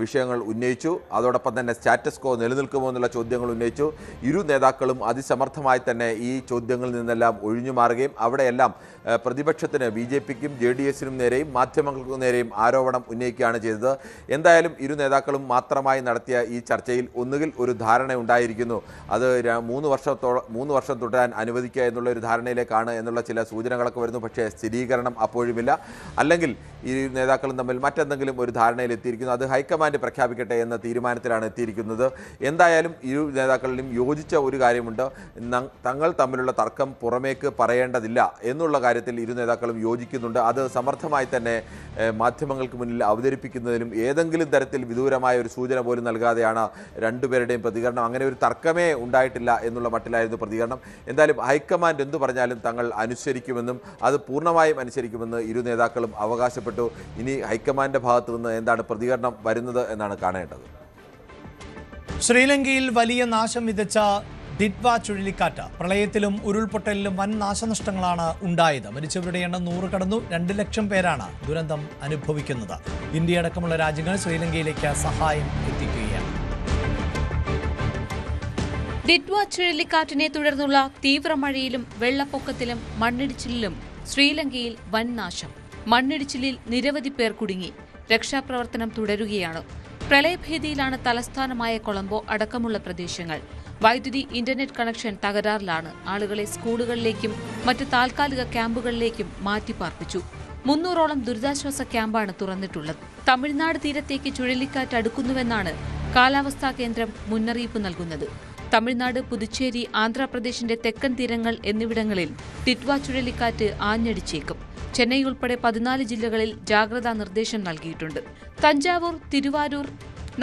M: വിഷയങ്ങൾ ഉന്നയിച്ചു. അതോടൊപ്പം തന്നെ സ്റ്റാറ്റസ് കോ നിലനിൽക്കുമോ എന്നുള്ള ചോദ്യങ്ങൾ ഉന്നയിച്ചു. ഇരു നേതാക്കളും അതിസമർത്ഥമായി തന്നെ ഈ ചോദ്യങ്ങളിൽ നിന്നെല്ലാം ഒഴിഞ്ഞു മാറുകയും അവിടെയെല്ലാം പ്രതിപക്ഷത്തിന് BJPക്കും JDSനും നേരെയും മാധ്യമങ്ങൾക്കും നേരെയും ആരോപണം ഉന്നയിക്കുകയാണ് ചെയ്തത്. എന്തായാലും ഇരു നേതാക്കളും മാത്രമായി നടത്തിയ ഈ ചർച്ചയിൽ ഒന്നുകിൽ ഒരു ധാരണ ഉണ്ടായിരിക്കുന്നു, അത് 3 വർഷം തുടരാൻ അനുവദിക്കുക എന്നുള്ള ഒരു ധാരണയിലേക്കാണ് എന്നുള്ള ചില സൂചനകളൊക്കെ വരുന്നു. പക്ഷേ സ്ഥിരീകരണം അപ്പോഴുമില്ല. അല്ലെങ്കിൽ ഈ നേതാക്കളും തമ്മിൽ മറ്റെന്തെങ്കിലും ഒരു ധാരണയിൽ എത്തിയിരിക്കുന്നു, അത് ഹൈക്കമാൻഡ് പ്രഖ്യാപിക്കട്ടെ എന്ന തീരുമാനത്തിലാണ് എത്തിയിരിക്കുന്നത്. എന്തായാലും ഇരു നേതാക്കളിലും യോജിച്ച ഒരു കാര്യമുണ്ട്, തങ്ങൾ തമ്മിലുള്ള തർക്കം പുറമേക്ക് പറയേണ്ടതില്ല എന്നുള്ള കാര്യത്തിൽ ഇരു നേതാക്കളും യോജിക്കുന്നുണ്ട്. അത് സമർത്ഥമായി തന്നെ മാധ്യമങ്ങൾക്ക് മുന്നിൽ അവതരിപ്പിക്കുന്നതിനും ഏതെങ്കിലും തരത്തിൽ വിദൂരമായ ഒരു സൂചന പോലും നൽകാതെയാണ് രണ്ടുപേരുടെയും പ്രതികരണം. അങ്ങനെ ഒരു തർക്കമേ ഉണ്ടായിട്ടില്ല എന്നുള്ള മട്ടിലായിരുന്നു പ്രതികരണം. എന്തായാലും ഹൈക്കമാൻഡ് എന്തു പറഞ്ഞാലും തങ്ങൾ അനുസരിക്കുമെന്നും അത് പൂർണ്ണമായും അനുസരിക്കുമെന്ന് ഇരു നേതാക്കളും അവകാശപ്പെട്ടു. ഇനി ഹൈക്കമാൻഡിന്റെ ഭാഗത്തു നിന്ന് എന്താണ് പ്രതികരണം വരുന്നത് എന്നാണ് കാണേണ്ടത്.
A: ശ്രീലങ്കയിൽ വലിയ നാശം വിതച്ച ഡിറ്റ്വ ചുഴലിക്കാറ്റ് പ്രളയത്തിലും ഉരുൾപൊട്ടലിലും വൻ നാശനഷ്ടങ്ങളാണ് ഉണ്ടായത്. മരിച്ചവരുടെ എണ്ണം 100 കടന്നു. 2 ലക്ഷം പേരാണ് ദുരന്തം അനുഭവിക്കുന്നത്. ഇന്ത്യ അടക്കമുള്ള രാജ്യങ്ങൾ ശ്രീലങ്കയിലേക്ക് സഹായം എത്തിക്കുകയാണ്.
N: ഡിറ്റ്വ ചുഴലിക്കാറ്റിനെ തുടർന്നുള്ള തീവ്രമഴയിലും വെള്ളപ്പൊക്കത്തിലും മണ്ണിടിച്ചിലിലും ശ്രീലങ്കയിൽ വൻ നാശം. മണ്ണിടിച്ചിലിൽ നിരവധി പേർ കുടുങ്ങി. രക്ഷാപ്രവർത്തനം തുടരുകയാണ്. പ്രളയഭീതിയിലാണ് തലസ്ഥാനമായ കൊളംബോ അടക്കമുള്ള പ്രദേശങ്ങൾ. വൈദ്യുതി, ഇന്റർനെറ്റ് കണക്ഷൻ തകരാറിലാണ്. ആളുകളെ സ്കൂളുകളിലേക്കും മറ്റ് താൽക്കാലിക ക്യാമ്പുകളിലേക്കും മാറ്റിപ്പാർപ്പിച്ചു. 300ഓളം ദുരിതാശ്വാസ ക്യാമ്പാണ് തുറന്നിട്ടുള്ളത്. തമിഴ്നാട് തീരത്തേക്ക് ചുഴലിക്കാറ്റ് അടുക്കുന്നുവെന്നാണ് കാലാവസ്ഥാ കേന്ദ്രം മുന്നറിയിപ്പ് നൽകുന്നത്. തമിഴ്നാട്, പുതുച്ചേരി, ആന്ധ്രാപ്രദേശിന്റെ തെക്കൻ തീരങ്ങൾ എന്നിവിടങ്ങളിൽ ടിറ്റ്വ ചുഴലിക്കാറ്റ് ആഞ്ഞടിച്ചേക്കും. ചെന്നൈ ഉൾപ്പെടെ 14 ജില്ലകളിൽ ജാഗ്രതാ നിർദ്ദേശം നൽകിയിട്ടുണ്ട്. തഞ്ചാവൂർ, തിരുവാരൂർ,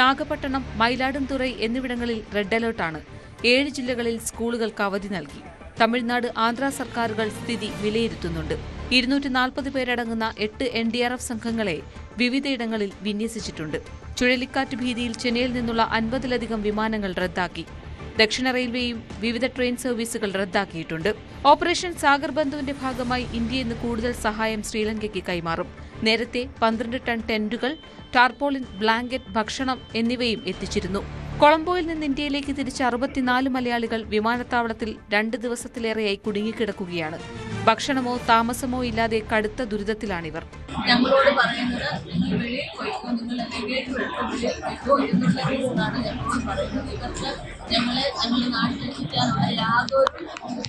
N: നാഗപട്ടണം, മയിലാടുംതുറൈ എന്നിവിടങ്ങളിൽ റെഡ് അലർട്ടാണ്. 7 ജില്ലകളിൽ സ്കൂളുകൾക്ക് അവധി നൽകി. തമിഴ്നാട്, ആന്ധ്ര സർക്കാരുകൾ സ്ഥിതി വിലയിരുത്തുന്നുണ്ട്. 240 പേരടങ്ങുന്ന 8 NDRF സംഘങ്ങളെ വിവിധയിടങ്ങളിൽ വിന്യസിച്ചിട്ടുണ്ട്. ചുഴലിക്കാറ്റ് ഭീതിയിൽ ചെന്നൈയിൽ നിന്നുള്ള 50ലധികം വിമാനങ്ങൾ റദ്ദാക്കി. ദക്ഷിണ റെയിൽവേയും വിവിധ ട്രെയിൻ സർവീസുകൾ റദ്ദാക്കിയിട്ടുണ്ട്. ഓപ്പറേഷൻ സാഗർ ബന്ധുവിന്റെ ഭാഗമായി ഇന്ത്യ ഇന്ന് കൂടുതൽ സഹായം ശ്രീലങ്കയ്ക്ക് കൈമാറും. നേരത്തെ 12 ടൺ ടെന്റുകൾ, ടാർപോളിൻ, ബ്ലാങ്കറ്റ്, ഭക്ഷണം എന്നിവയും എത്തിച്ചിരുന്നു. കൊളംബോയിൽ നിന്ന് ഇന്ത്യയിലേക്ക് തിരിച്ച 64 മലയാളികൾ വിമാനത്താവളത്തിൽ 2 ദിവസത്തിലേറെയായി കുടുങ്ങിക്കിടക്കുകയാണ്. ഭക്ഷണമോ താമസമോ ഇല്ലാതെ കടുത്ത ദുരിതത്തിലാണിവർ.
O: ഞങ്ങളോട് പറയുന്നത് നിങ്ങൾ വെളിയിൽ പോയിക്കോ, നിങ്ങൾ ലഗേജ് പോയിക്കോ എന്നുള്ള കേസാണ് ഞങ്ങളോട് പറയുന്നത്. ഇവർക്ക് ഞങ്ങളെ നാട്ടിലെത്തിക്കാനുള്ള യാതൊരു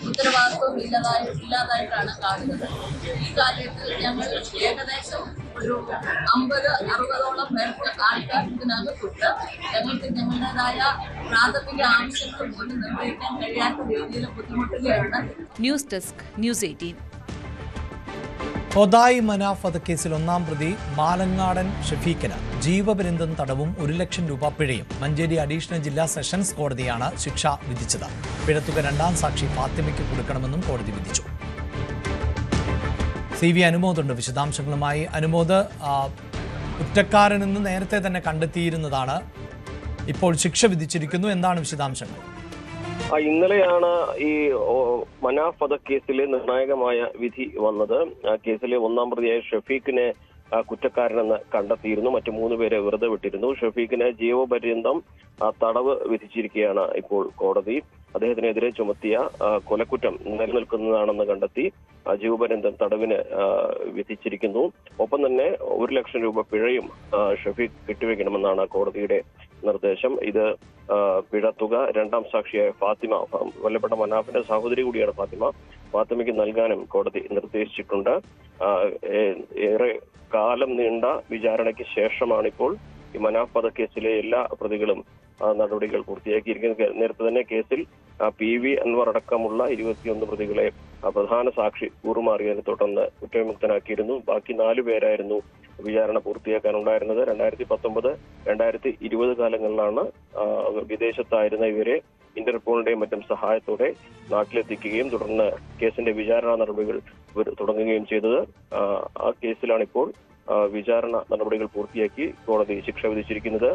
O: ഉത്തരവാദിത്വവും ഇല്ലാതായിട്ടാണ് കാണുന്നത്. ഈ കാലത്ത് ഞങ്ങൾ ഏകദേശം ഒരു 50-60ഓളം പേർക്ക് ആൾക്കാർ ഇതിനകത്തുണ്ട്. ഞങ്ങൾക്ക് ഞങ്ങളുടേതായ പ്രാഥമിക ആവശ്യങ്ങൾ പോലും നിർവഹിക്കാൻ കഴിയാത്ത രീതിയിൽ ബുദ്ധിമുട്ടുകയാണ്.
N: News desk, news 18.
A: Othayi Manaf വധക്കേസിൽ 1-ാം പ്രതി മാലങ്ങാടൻ ഷഫീഖിന് ജീവപര്യന്തം തടവും 1 ലക്ഷം രൂപ പിഴയും മഞ്ചേരി അഡീഷണൽ ജില്ലാ സെഷൻസ് കോടതിയാണ് ശിക്ഷ വിധിച്ചത്. പിഴത്തുക 2-ാം സാക്ഷി ഫാത്തിമയ്ക്ക് കൊടുക്കണമെന്നും കോടതി വിധിച്ചു. CV അനുമോദുണ്ട് വിശദാംശങ്ങളുമായി. അനുമോദ്, കുറ്റക്കാരനെന്ന് നേരത്തെ തന്നെ കണ്ടെത്തിയിരുന്നതാണ്, ഇപ്പോൾ ശിക്ഷ വിധിച്ചിരിക്കുന്നു. എന്താണ് വിശദാംശങ്ങൾ?
P: ഇന്നലെയാണ് ഈ മനാഫ് വധക്കേസിലെ നിർണായകമായ വിധി വന്നത്. കേസിലെ 1-ാം പ്രതിയായ ഷഫീഖിനെ കുറ്റക്കാരനെന്ന് കണ്ടെത്തിയിരുന്നു. മറ്റു 3 പേരെ വെറുതെ വിട്ടിരുന്നു. ഷഫീഖിന് ജീവപര്യന്തം തടവ് വിധിച്ചിരിക്കുകയാണ് ഇപ്പോൾ കോടതി. അദ്ദേഹത്തിനെതിരെ ചുമത്തിയ കൊലക്കുറ്റം നിലനിൽക്കുന്നതാണെന്ന് കണ്ടെത്തി ജീവപര്യന്തം തടവിന് വിധിച്ചിരിക്കുന്നു. ഒപ്പം തന്നെ 1 ലക്ഷം രൂപ പിഴയും ഷഫീഖ് കെട്ടിവെക്കണമെന്നാണ് കോടതിയുടെ നിർദ്ദേശം. ഇത് പിഴ തുക 2-ാം സാക്ഷിയായ ഫാത്തിമ, കൊല്ലപ്പെട്ട മനാഫിന്റെ സഹോദരി കൂടിയാണ് ഫാത്തിമയ്ക്ക് നൽകാനും കോടതി നിർദ്ദേശിച്ചിട്ടുണ്ട്. ഏറെ കാലം നീണ്ട വിചാരണയ്ക്ക് ശേഷമാണിപ്പോൾ ഈ മനാഫ് വധക്കേസിലെ എല്ലാ പ്രതികളും നടപടികൾ പൂർത്തിയാക്കിയിരിക്കുന്നത്. നേരത്തെ തന്നെ കേസിൽ PV അൻവർ അടക്കമുള്ള 21 പ്രതികളെ പ്രധാന സാക്ഷി കൂറുമാറിയതിനെ തുടർന്ന് കുറ്റവിമുക്തനാക്കിയിരുന്നു. ബാക്കി 4 പേരായിരുന്നു വിചാരണ പൂർത്തിയാക്കാനുണ്ടായിരുന്നത്. 2019, 2020 കാലങ്ങളിലാണ് വിദേശത്തായിരുന്ന ഇവരെ ഇന്റർപോളിന്റെയും മറ്റും സഹായത്തോടെ നാട്ടിലെത്തിക്കുകയും തുടർന്ന് കേസിന്റെ വിചാരണ നടപടികൾ തുടങ്ങുകയും ചെയ്തത്. ആ കേസിലാണ് ഇപ്പോൾ വിചാരണ നടപടികൾ പൂർത്തിയാക്കി കോടതി ശിക്ഷ വിധിച്ചിരിക്കുന്നത്.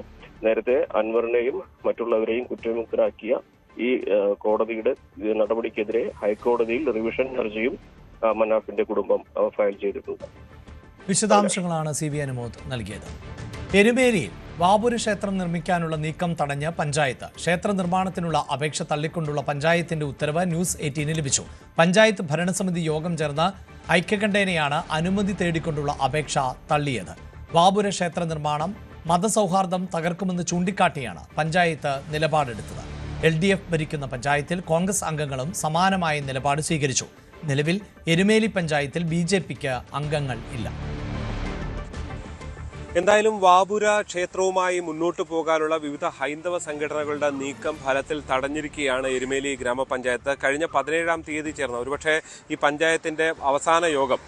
P: നേരത്തെ അൻവറിനെയും മറ്റുള്ളവരെയും കുറ്റവിമുക്തരാക്കിയ ഈ കോടതിയുടെ നടപടിക്കെതിരെ ഹൈക്കോടതിയിൽ റിവിഷൻ ഹർജിയും മനാഫിന്റെ കുടുംബം ഫയൽ ചെയ്തിട്ടുണ്ട്.
A: വിശദാംശങ്ങളാണ് CB അനുമോദ് നൽകിയത്. എരുമേലിയിൽ വാപുര ക്ഷേത്രം നിർമ്മിക്കാനുള്ള നീക്കം തടഞ്ഞ് പഞ്ചായത്ത്. ക്ഷേത്ര നിർമ്മാണത്തിനുള്ള അപേക്ഷ തള്ളിക്കൊണ്ടുള്ള പഞ്ചായത്തിന്റെ ഉത്തരവ് ന്യൂസ് 18 ലഭിച്ചു. പഞ്ചായത്ത് ഭരണസമിതി യോഗം ചേർന്ന് ഐക്യകണ്ഠേനയാണ് അനുമതി തേടിക്കൊണ്ടുള്ള അപേക്ഷ തള്ളിയത്. വാപുര ക്ഷേത്ര നിർമ്മാണം മതസൗഹാർദ്ദം തകർക്കുമെന്ന് ചൂണ്ടിക്കാട്ടിയാണ് പഞ്ചായത്ത് നിലപാടെടുത്തത്. LDF ഭരിക്കുന്ന പഞ്ചായത്തിൽ കോൺഗ്രസ് അംഗങ്ങളും സമാനമായ നിലപാട് സ്വീകരിച്ചു. നിലവിൽ എരുമേലി പഞ്ചായത്തിൽ BJPക്ക് അംഗങ്ങൾ ഇല്ല.
Q: എന്തായാലും വാപുര ക്ഷേത്രവുമായി മുന്നോട്ട് പോകാനുള്ള വിവിധ ഹൈന്ദവ സംഘടനകളുടെ നീക്കം ഫലത്തിൽ തടഞ്ഞിരിക്കുകയാണ് എരുമേലി ഗ്രാമപഞ്ചായത്ത്. കഴിഞ്ഞ 17-ാം തീയതി ചേർന്ന ഒരുപക്ഷെ ഈ പഞ്ചായത്തിന്റെ അവസാന യോഗം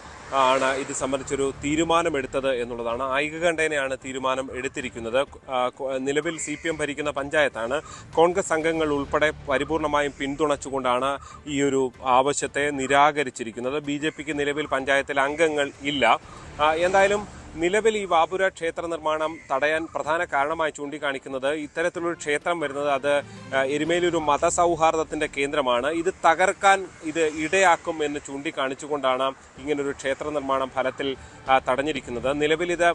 Q: ആണ് ഇത് സംബന്ധിച്ചൊരു തീരുമാനമെടുത്തത് എന്നുള്ളതാണ്. ഐക്യകണ്ഠേനയാണ് തീരുമാനം എടുത്തിരിക്കുന്നത്. നിലവിൽ CPM ഭരിക്കുന്ന പഞ്ചായത്താണ്. കോൺഗ്രസ് അംഗങ്ങൾ ഉൾപ്പെടെ പരിപൂർണമായും പിന്തുണച്ചുകൊണ്ടാണ് ഈ ഒരു ആവശ്യത്തെ നിരാകരിച്ചിരിക്കുന്നത്. BJPക്ക് നിലവിൽ പഞ്ചായത്തിൽ അംഗങ്ങൾ ഇല്ല. എന്തായാലും നിലവിൽ ഈ വാപുര ക്ഷേത്ര നിർമ്മാണം തടയാൻ പ്രധാന കാരണമായി ചൂണ്ടിക്കാണിക്കുന്നത് ഇത്തരത്തിലൊരു ക്ഷേത്രം വരുന്നത് അത് എരുമേലി ഒരു മതസൗഹാർദ്ദത്തിന്റെ കേന്ദ്രമാണ്. ഇത് തകർക്കാൻ ഇത് ഇടയാക്കും എന്ന് ചൂണ്ടിക്കാണിച്ചുകൊണ്ടാണ് ഇങ്ങനൊരു ക്ഷേത്ര നിർമ്മാണം ഫലത്തിൽ തടഞ്ഞിരിക്കുന്നത്. നിലവിൽ ഇത്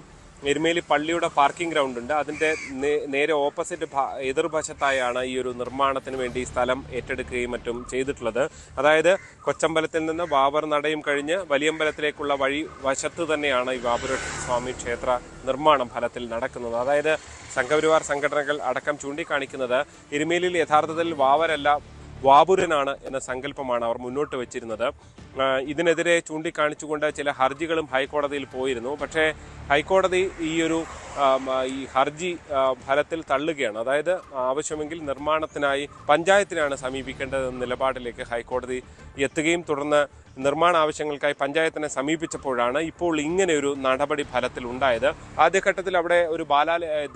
Q: എരുമേലി പള്ളിയുടെ പാർക്കിംഗ് ഗ്രൗണ്ട് ഉണ്ട്. അതിൻ്റെ നേരെ ഓപ്പോസിറ്റ് എതിർവശത്തായാണ് ഈ ഒരു നിർമ്മാണത്തിന് വേണ്ടി സ്ഥലം ഏറ്റെടുക്കുകയും മറ്റും ചെയ്തിട്ടുള്ളത്. അതായത് കൊച്ചമ്പലത്തിൽ നിന്ന് ബാബർ നടയും കഴിഞ്ഞ് വലിയമ്പലത്തിലേക്കുള്ള വഴി വശത്ത് തന്നെയാണ് ഈ വാപുര സ്വാമി ക്ഷേത്ര നിർമ്മാണം ഫലത്തിൽ നടക്കുന്നത്. അതായത് സംഘപരിവാർ സംഘടനകൾ അടക്കം ചൂണ്ടിക്കാണിക്കുന്നത് എരുമേലിയിൽ യഥാർത്ഥത്തിൽ വാവരല്ല വാപുരനാണ് എന്ന സങ്കല്പമാണ് അവർ മുന്നോട്ട് വെച്ചിരുന്നത്. ഇതിനെതിരെ ചൂണ്ടിക്കാണിച്ചുകൊണ്ട് ചില ഹർജികളും ഹൈക്കോടതിയിൽ പോയിരുന്നു. പക്ഷേ ഹൈക്കോടതി ഈ ഹർജി ഫലത്തിൽ തള്ളുകയാണ്. അതായത് ആവശ്യമെങ്കിൽ നിർമ്മാണത്തിനായി പഞ്ചായത്തിനാണ് സമീപിക്കേണ്ടതെന്ന നിലപാടിലേക്ക് ഹൈക്കോടതി എത്തുകയും തുടർന്ന് നിർമ്മാണ ആവശ്യങ്ങൾക്കായി പഞ്ചായത്തിനെ സമീപിച്ചപ്പോഴാണ് ഇപ്പോൾ ഇങ്ങനെ ഒരു നടപടി ഫലത്തിൽ ഉണ്ടായത്. ആദ്യഘട്ടത്തിൽ അവിടെ ഒരു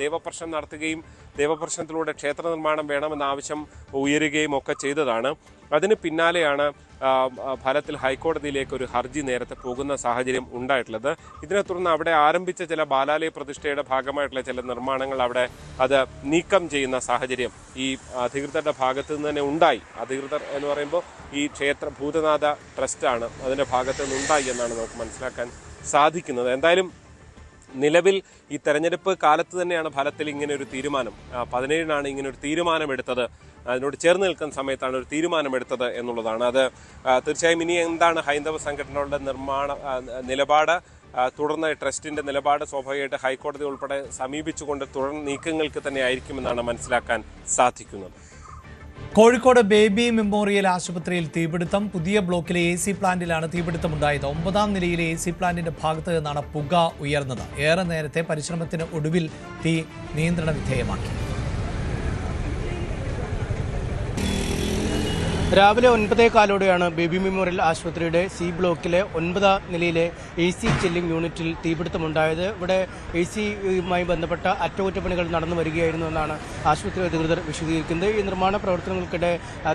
Q: ദേവപ്രശ്നം നടത്തുകയും ദേവപ്രശ്നത്തിലൂടെ ക്ഷേത്ര നിർമ്മാണം വേണമെന്ന ആവശ്യം ഉയരുകയും ഒക്കെ ചെയ്തതാണ്. അതിന് പിന്നാലെയാണ് ഫലത്തിൽ ഹൈക്കോടതിയിലേക്ക് ഒരു ഹർജി നേരത്തെ പോകുന്ന സാഹചര്യം ഉണ്ടായിട്ടുള്ളത്. ഇതിനെ തുടർന്ന് അവിടെ ആരംഭിച്ച ചില ബാലാലയ പ്രതിഷ്ഠയുടെ ഭാഗമായിട്ടുള്ള ചില നിർമ്മാണങ്ങൾ അവിടെ അത് നീക്കം ചെയ്യുന്ന സാഹചര്യം ഈ അധികൃതരുടെ ഭാഗത്തു നിന്ന് തന്നെ ഉണ്ടായി. അധികൃതർ എന്ന് പറയുമ്പോൾ ഈ ഭൂതനാഥ ട്രസ്റ്റാണ് അതിൻ്റെ ഭാഗത്തു നിന്നുണ്ടായി എന്നാണ് നമുക്ക് മനസ്സിലാക്കാൻ സാധിക്കുന്നത്. എന്തായാലും നിലവിൽ ഈ തെരഞ്ഞെടുപ്പ് കാലത്ത് തന്നെയാണ് ഫലത്തിൽ ഇങ്ങനെ ഒരു തീരുമാനം 17-നാണ് ഇങ്ങനെ ഒരു തീരുമാനമെടുത്തത്. അതിനോട് ചേർന്ന് നിൽക്കുന്ന സമയത്താണ് ഒരു തീരുമാനമെടുത്തത് എന്നുള്ളതാണ്. അത് തീർച്ചയായും ഇനി എന്താണ് ഹൈന്ദവ സംഘടനകളുടെ നിലപാട്, തുടർന്ന് ട്രസ്റ്റിന്റെ നിലപാട് സ്വാഭാവികമായിട്ട് ഹൈക്കോടതി ഉൾപ്പെടെ സമീപിച്ചുകൊണ്ട് തുടർ നീക്കങ്ങൾക്ക് തന്നെ ആയിരിക്കുമെന്നാണ് മനസ്സിലാക്കാൻ സാധിക്കുന്നത്.
A: കോഴിക്കോട് ബേബി മെമ്മോറിയൽ ആശുപത്രിയിൽ തീപിടുത്തം. പുതിയ ബ്ലോക്കിലെ AC പ്ലാന്റിലാണ് തീപിടുത്തമുണ്ടായത്. 9-ാം നിലയിലെ AC പ്ലാന്റിന്റെ ഭാഗത്ത് നിന്നാണ് പുക ഉയർന്നത്. ഏറെ നേരത്തെ പരിശ്രമത്തിന് ഒടുവിൽ തീ നിയന്ത്രണ വിധേയമാക്കി.
R: രാവിലെ 9:15 ബേബി മെമ്മോറിയൽ ആശുപത്രിയുടെ C ബ്ലോക്കിലെ 9-ാം നിലയിലെ AC ചില്ലിംഗ് യൂണിറ്റിൽ തീപിടുത്തമുണ്ടായത്. ഇവിടെ AC-യുമായി ബന്ധപ്പെട്ട അറ്റകുറ്റപ്പണികൾ നടന്നു വരികയായിരുന്നു എന്നാണ് ആശുപത്രി അധികൃതർ വിശദീകരിക്കുന്നത്. ഈ നിർമ്മാണ പ്രവർത്തനങ്ങൾക്കിടെ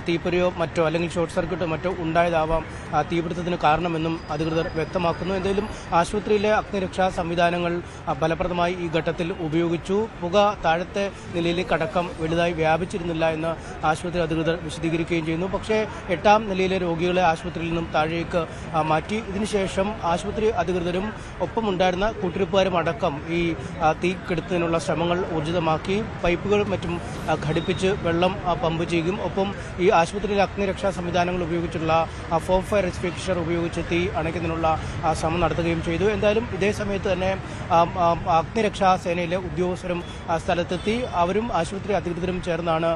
R: തീപ്പൊരിയോ മറ്റോ അല്ലെങ്കിൽ ഷോർട്ട് സർക്യൂട്ടോ മറ്റോ ഉണ്ടായതാവാം തീപിടുത്തത്തിന് കാരണമെന്നും അധികൃതർ വ്യക്തമാക്കുന്നു. എന്തായാലും ആശുപത്രിയിലെ അഗ്നിരക്ഷാ സംവിധാനങ്ങൾ ഫലപ്രദമായി ഈ ഘട്ടത്തിൽ ഉപയോഗിച്ചു. പുക താഴത്തെ നിലയിലേക്കടക്കം വലുതായി വ്യാപിച്ചിരുന്നില്ല എന്ന് ആശുപത്രി അധികൃതർ വിശദീകരിക്കുകയും ചെയ്യുന്നു. പക്ഷേ 8-ാം നിലയിലെ രോഗികളെ ആശുപത്രിയിൽ നിന്നും താഴേക്ക് മാറ്റി. ഇതിനുശേഷം ആശുപത്രി അധികൃതരും ഒപ്പമുണ്ടായിരുന്ന കൂട്ടിരിപ്പുകാരും അടക്കം ഈ തീ കെടുത്തുന്നതിനുള്ള ശ്രമങ്ങൾ ഊർജിതമാക്കി. പൈപ്പുകളും മറ്റും ഘടിപ്പിച്ച് വെള്ളം പമ്പ് ചെയ്യുകയും ഒപ്പം ഈ ആശുപത്രിയിലെ അഗ്നിരക്ഷാ സംവിധാനങ്ങൾ ഉപയോഗിച്ചുള്ള ഫോം ഫയർ എക്സ്റ്റിങ്ക്വിഷർ ഉപയോഗിച്ച് തീ അണയ്ക്കുന്നതിനുള്ള ശ്രമം നടത്തുകയും ചെയ്തു. എന്തായാലും ഇതേ സമയത്ത് തന്നെ അഗ്നിരക്ഷാ സേനയിലെ ഉദ്യോഗസ്ഥരും സ്ഥലത്തെത്തി. അവരും ആശുപത്രി അധികൃതരും ചേർന്നാണ്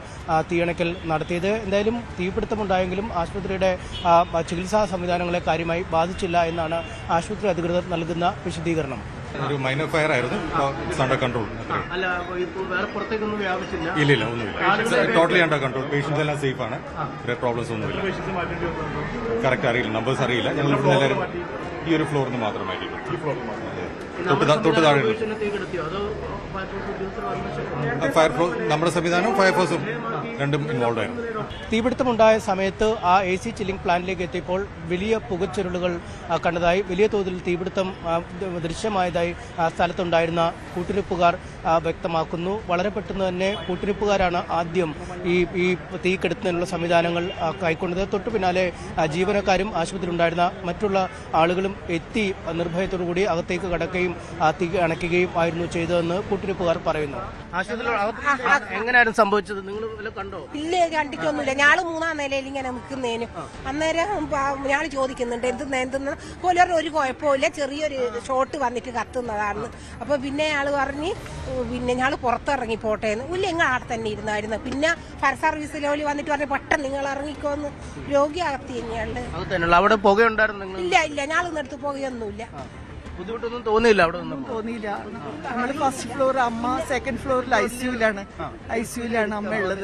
R: തീയണയ്ക്കൽ നടത്തിയത്. എന്തായാലും തീപിടുത്തമുണ്ടായെങ്കിലും ആശുപത്രിയുടെ ചികിത്സാ സംവിധാനങ്ങളെ കാര്യമായി ബാധിച്ചില്ല എന്നാണ് ആശുപത്രി അധികൃതർ നൽകുന്ന വിശദീകരണം.
S: ഒരു മൈനർ ഫയർ ആയിരുന്നു, അണ്ടർ കൺട്രോൾ.
R: അല്ല, വേറെ പുറത്തേക്കൊന്നും വ്യാപിച്ചില്ല?
S: ഇല്ല, ഒന്നുമില്ല, ടോട്ടലി അണ്ടർ കൺട്രോൾ. പേഷ്യൻസ് എല്ലാം സേഫ് ആണ്, പ്രോബ്ലംസ് ഒന്നുമില്ല. കറക്റ്റ് അറിയില്ല, നമ്പേഴ്സ് അറിയില്ല. ഞങ്ങൾ ഇവിടെ എല്ലാവരും ഈ ഒരു ഫ്ലോറിൽ നിന്ന് മാത്രമായിരിക്കും. തൊട്ട് താഴെ ഫയർഫോഴ്സ്, നമ്മുടെ സംവിധാനവും ഫയർഫോഴ്സും രണ്ടും ഇൻവോൾവ് ആയിരുന്നു.
R: തീപിടുത്തമുണ്ടായ സമയത്ത് ആ AC ചില്ലിംഗ് പ്ലാന്റിലേക്ക് എത്തിയപ്പോൾ വലിയ പുകച്ചുരുളുകൾ കണ്ടതായി, വലിയ തോതിൽ തീപിടുത്തം ദൃശ്യമായതായി സ്ഥലത്തുണ്ടായിരുന്ന കൂട്ടിരിപ്പുകാർ വ്യക്തമാക്കുന്നു. വളരെ പെട്ടെന്ന് തന്നെ കൂട്ടിരിപ്പുകാരാണ് ആദ്യം ഈ തീ കെടുത്തുന്നതിനുള്ള സംവിധാനങ്ങൾ കൈക്കൊണ്ടത്. തൊട്ടു പിന്നാലെ ജീവനക്കാരും ആശുപത്രിയിലുണ്ടായിരുന്ന മറ്റുള്ള ആളുകളും എത്തി നിർഭയത്തോടുകൂടി അകത്തേക്ക് കടക്കുകയും തീ അണയ്ക്കുകയും ആയിരുന്നു ചെയ്തതെന്ന് കൂട്ടിരിപ്പുകാർ പറയുന്നു. എങ്ങനെയായിരുന്നു സംഭവിച്ചത്? നിങ്ങൾ കണ്ടോ?
T: ഇല്ല, കണ്ടിട്ടൊന്നുമില്ല. ഞാള് 3-ാം നിലയിൽ ഇങ്ങനെ നിൽക്കുന്നതിന് അന്നേരം ഞാൾ ചോദിക്കുന്നുണ്ട് എന്തെന്ന് പോലെ ഒരു കുഴപ്പമില്ല, ചെറിയൊരു ഷോട്ട് വന്നിട്ട് കത്തുന്നതാണ്. അപ്പൊ പിന്നെ ഞാള് പറഞ്ഞ് പിന്നെ ഞാള് പുറത്തിറങ്ങി പോട്ടേന്ന്. ഇല്ല, നിങ്ങൾ അവിടെ തന്നെ ഇരുന്നായിരുന്നു. പിന്നെ ഫയർ സർവീസ് ലെവലിൽ വന്നിട്ട് പറഞ്ഞ് പെട്ടെന്ന് നിങ്ങൾ ഇറങ്ങിക്കോന്ന്. രോഗി അകത്തി തന്നെയാണ്.
R: അവിടെ പുകയുണ്ടായിരുന്നു?
T: ഇല്ല, ഞാളൊന്നും പുകയൊന്നുമില്ല.
R: ബുദ്ധിമുട്ടൊന്നും തോന്നിയില്ല? അവിടെ
U: തോന്നിയില്ല. നമ്മള് ഫസ്റ്റ് ഫ്ലോർ, അമ്മ സെക്കൻഡ് ഫ്ലോറിൽ ഐസിയുലാണ് അമ്മ ഉള്ളത്.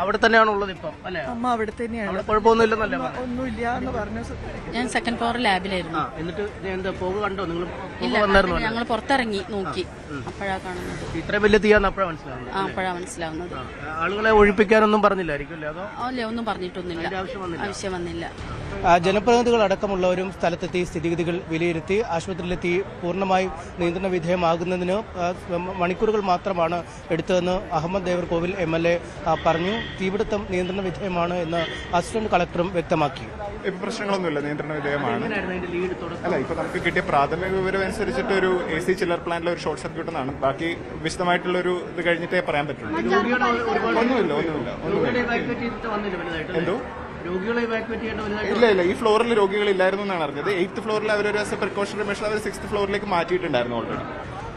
R: അവിടെ തന്നെയാണ് ഉള്ളത് ഇപ്പം?
U: അമ്മ അവിടെ തന്നെയാണ്.
R: കുഴപ്പമൊന്നുമില്ലെന്നല്ലേ?
U: ഒന്നുമില്ല എന്ന് പറഞ്ഞു.
V: ഞാൻ സെക്കൻഡ് ഫ്ലോർ ലാബിലായിരുന്നു.
R: എന്നിട്ട് എന്താ പുക കണ്ടോ നിങ്ങൾ?
V: ഞങ്ങൾ പുറത്തിറങ്ങി നോക്കി, അപ്പോഴാ കാണുന്നത്.
R: ഇത്രയും വലിയ തീയാന്ന് അപ്പോഴാണ് മനസ്സിലാവുന്നത്?
V: അപ്പോഴാണ് മനസ്സിലാവുന്നത്.
R: ആളുകളെ ഒഴിപ്പിക്കാനൊന്നും പറഞ്ഞില്ലായിരിക്കും?
V: അല്ലേ, ഒന്നും പറഞ്ഞിട്ടൊന്നുമില്ല, ആവശ്യം വന്നില്ല.
R: ജനപ്രതിനിധികൾ അടക്കമുള്ളവരും സ്ഥലത്തെത്തി സ്ഥിതിഗതികൾ വിലയിരുത്തി. ആശുപത്രിയിലെത്തി പൂർണ്ണമായും നിയന്ത്രണ വിധേയമാകുന്നതിന് മണിക്കൂറുകൾ മാത്രമാണ് എടുത്തതെന്ന് അഹമ്മദ് ദേവർകോവിൽ MLA പറഞ്ഞു. തീപിടുത്തം നിയന്ത്രണ വിധേയമാണ് എന്ന് അസിസ്റ്റന്റ് കളക്ടറും വ്യക്തമാക്കി.
W: ഇപ്പൊ പ്രശ്നങ്ങളൊന്നുമില്ല, നിയന്ത്രണ വിധേയമാണ്. അല്ല, ഇപ്പൊ നമുക്ക് കിട്ടിയ പ്രാഥമിക വിവരം അനുസരിച്ചിട്ട് ഒരു AC ചില്ലർ പ്ലാന്റിലെ ഒരു ഷോർട്ട് സർക്യൂട്ട് എന്നാണ്. ബാക്കി വിശദമായിട്ടുള്ള ഒരു ഇത് കഴിഞ്ഞിട്ടേ പറയാൻ പറ്റുള്ളൂ. ഒന്നുമില്ല. എന്തോ ഇല്ല, ഈ ഫ്ലോറിൽ രോഗികളില്ലായിരുന്നു എന്നാണ് അറിഞ്ഞത്. 8th ഫ്ലോറിൽ അവരൊരു പ്രിക്കോഷണറി മെഷർ അവർ 6th ഫ്ലോറിലേക്ക് മാറ്റിയിട്ടുണ്ടായിരുന്നു ഓൾറെഡി.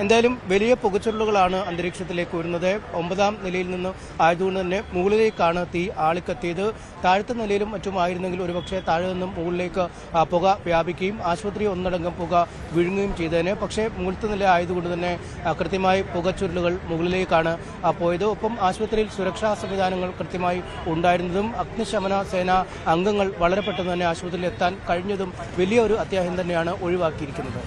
R: എന്തായാലും വലിയ പുകച്ചുരുളുകളാണ് അന്തരീക്ഷത്തിലേക്ക് വരുന്നത്. 9-ാം നിലയിൽ നിന്ന് ആയതുകൊണ്ട് തന്നെ മുകളിലേക്കാണ് തീ ആളിക്കത്തിയത്. താഴത്തെ നിലയിലും മറ്റുമായിരുന്നെങ്കിൽ ഒരുപക്ഷെ താഴെ നിന്നും മുകളിലേക്ക് പുക വ്യാപിക്കുകയും ആശുപത്രി ഒന്നടങ്കം പുക വിഴുങ്ങുകയും ചെയ്തതിന്. പക്ഷേ മുകളിലത്തെ നില ആയതുകൊണ്ട് തന്നെ കൃത്യമായി പുകച്ചുരുളുകൾ മുകളിലേക്കാണ് പോയത്. ഒപ്പം ആശുപത്രിയിൽ സുരക്ഷാ സംവിധാനങ്ങൾ കൃത്യമായി ഉണ്ടായിരുന്നതും അഗ്നിശമന സേന അംഗങ്ങൾ വളരെ പെട്ടെന്ന് തന്നെ ആശുപത്രിയിൽ എത്താൻ കഴിഞ്ഞതും വലിയൊരു അത്യാഹിതം തന്നെയാണ് ഒഴിവാക്കിയിരിക്കുന്നത്.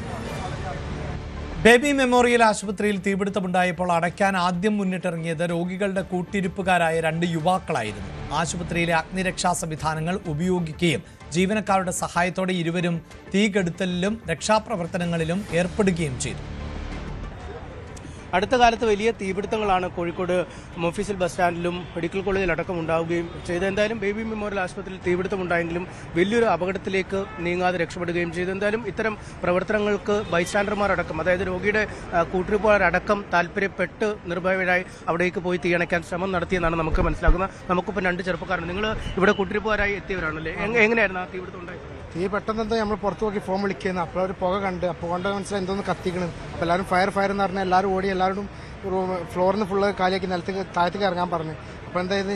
A: ബേബി മെമ്മോറിയൽ ആശുപത്രിയിൽ തീപിടുത്തമുണ്ടായപ്പോൾ അടയ്ക്കാൻ ആദ്യം മുന്നിട്ടിറങ്ങിയത് രോഗികളുടെ കൂട്ടിരിപ്പുകാരായ 2 യുവാക്കളായിരുന്നു. ആശുപത്രിയിലെ അഗ്നിരക്ഷാ സംവിധാനങ്ങൾ ഉപയോഗിക്കുകയും ജീവനക്കാരുടെ സഹായത്തോടെ ഇരുവരും തീകെടുത്തലിലും രക്ഷാപ്രവർത്തനങ്ങളിലും ഏർപ്പെടുകയും ചെയ്തു.
R: അടുത്ത കാലത്ത് വലിയ തീപിടുത്തങ്ങളാണ് കോഴിക്കോട് മൊഫീസിൽ ബസ് സ്റ്റാൻഡിലും മെഡിക്കൽ കോളേജിൽ അടക്കം ഉണ്ടാവുകയും ചെയ്തു. എന്തായാലും ബേബി മെമ്മോറിയൽ ആശുപത്രിയിൽ തീപിടുത്തമുണ്ടായെങ്കിലും വലിയൊരു അപകടത്തിലേക്ക് നീങ്ങാതെ രക്ഷപ്പെടുകയും ചെയ്തു. എന്തായാലും ഇത്തരം പ്രവർത്തനങ്ങൾക്ക് ബൈസ്റ്റാൻഡർമാരടക്കം, അതായത് രോഗിയുടെ കൂട്ടിരിപ്പുകാരടക്കം താല്പര്യപ്പെട്ട് നിർഭയരായി അവിടേക്ക് പോയി തീയണയ്ക്കാൻ ശ്രമം നടത്തിയെന്നാണ് നമുക്ക് മനസ്സിലാക്കുന്നത്. നമുക്കിപ്പോൾ 2 ചെറുപ്പക്കാരുണ്ട്. നിങ്ങൾ ഇവിടെ കൂട്ടിരിപ്പുകാരായി എത്തിയവരാണല്ലേ? എങ്ങനെയായിരുന്നു ആ തീപിടുത്തം ഉണ്ടായത്?
X: തീ പെട്ടെന്ന് എന്താ നമ്മൾ പുറത്ത് നോക്കി ഫോൺ വിളിക്കുന്നത്. അപ്പോൾ ഒരു പുക കണ്ട്, അപ്പോൾ കൊണ്ട് മനസ്സിലായി എന്തോന്ന് കത്തിക്കണം. അപ്പോൾ എല്ലാവരും ഫയർ എന്ന് പറഞ്ഞാൽ എല്ലാവരും ഓടി, എല്ലാവരും ഫ്ലോറിൽ നിന്ന് ഫുള്ള് കാലിയാക്കി താഴത്തേക്ക് ഇറങ്ങാൻ പറഞ്ഞു. അപ്പോൾ എന്തായത്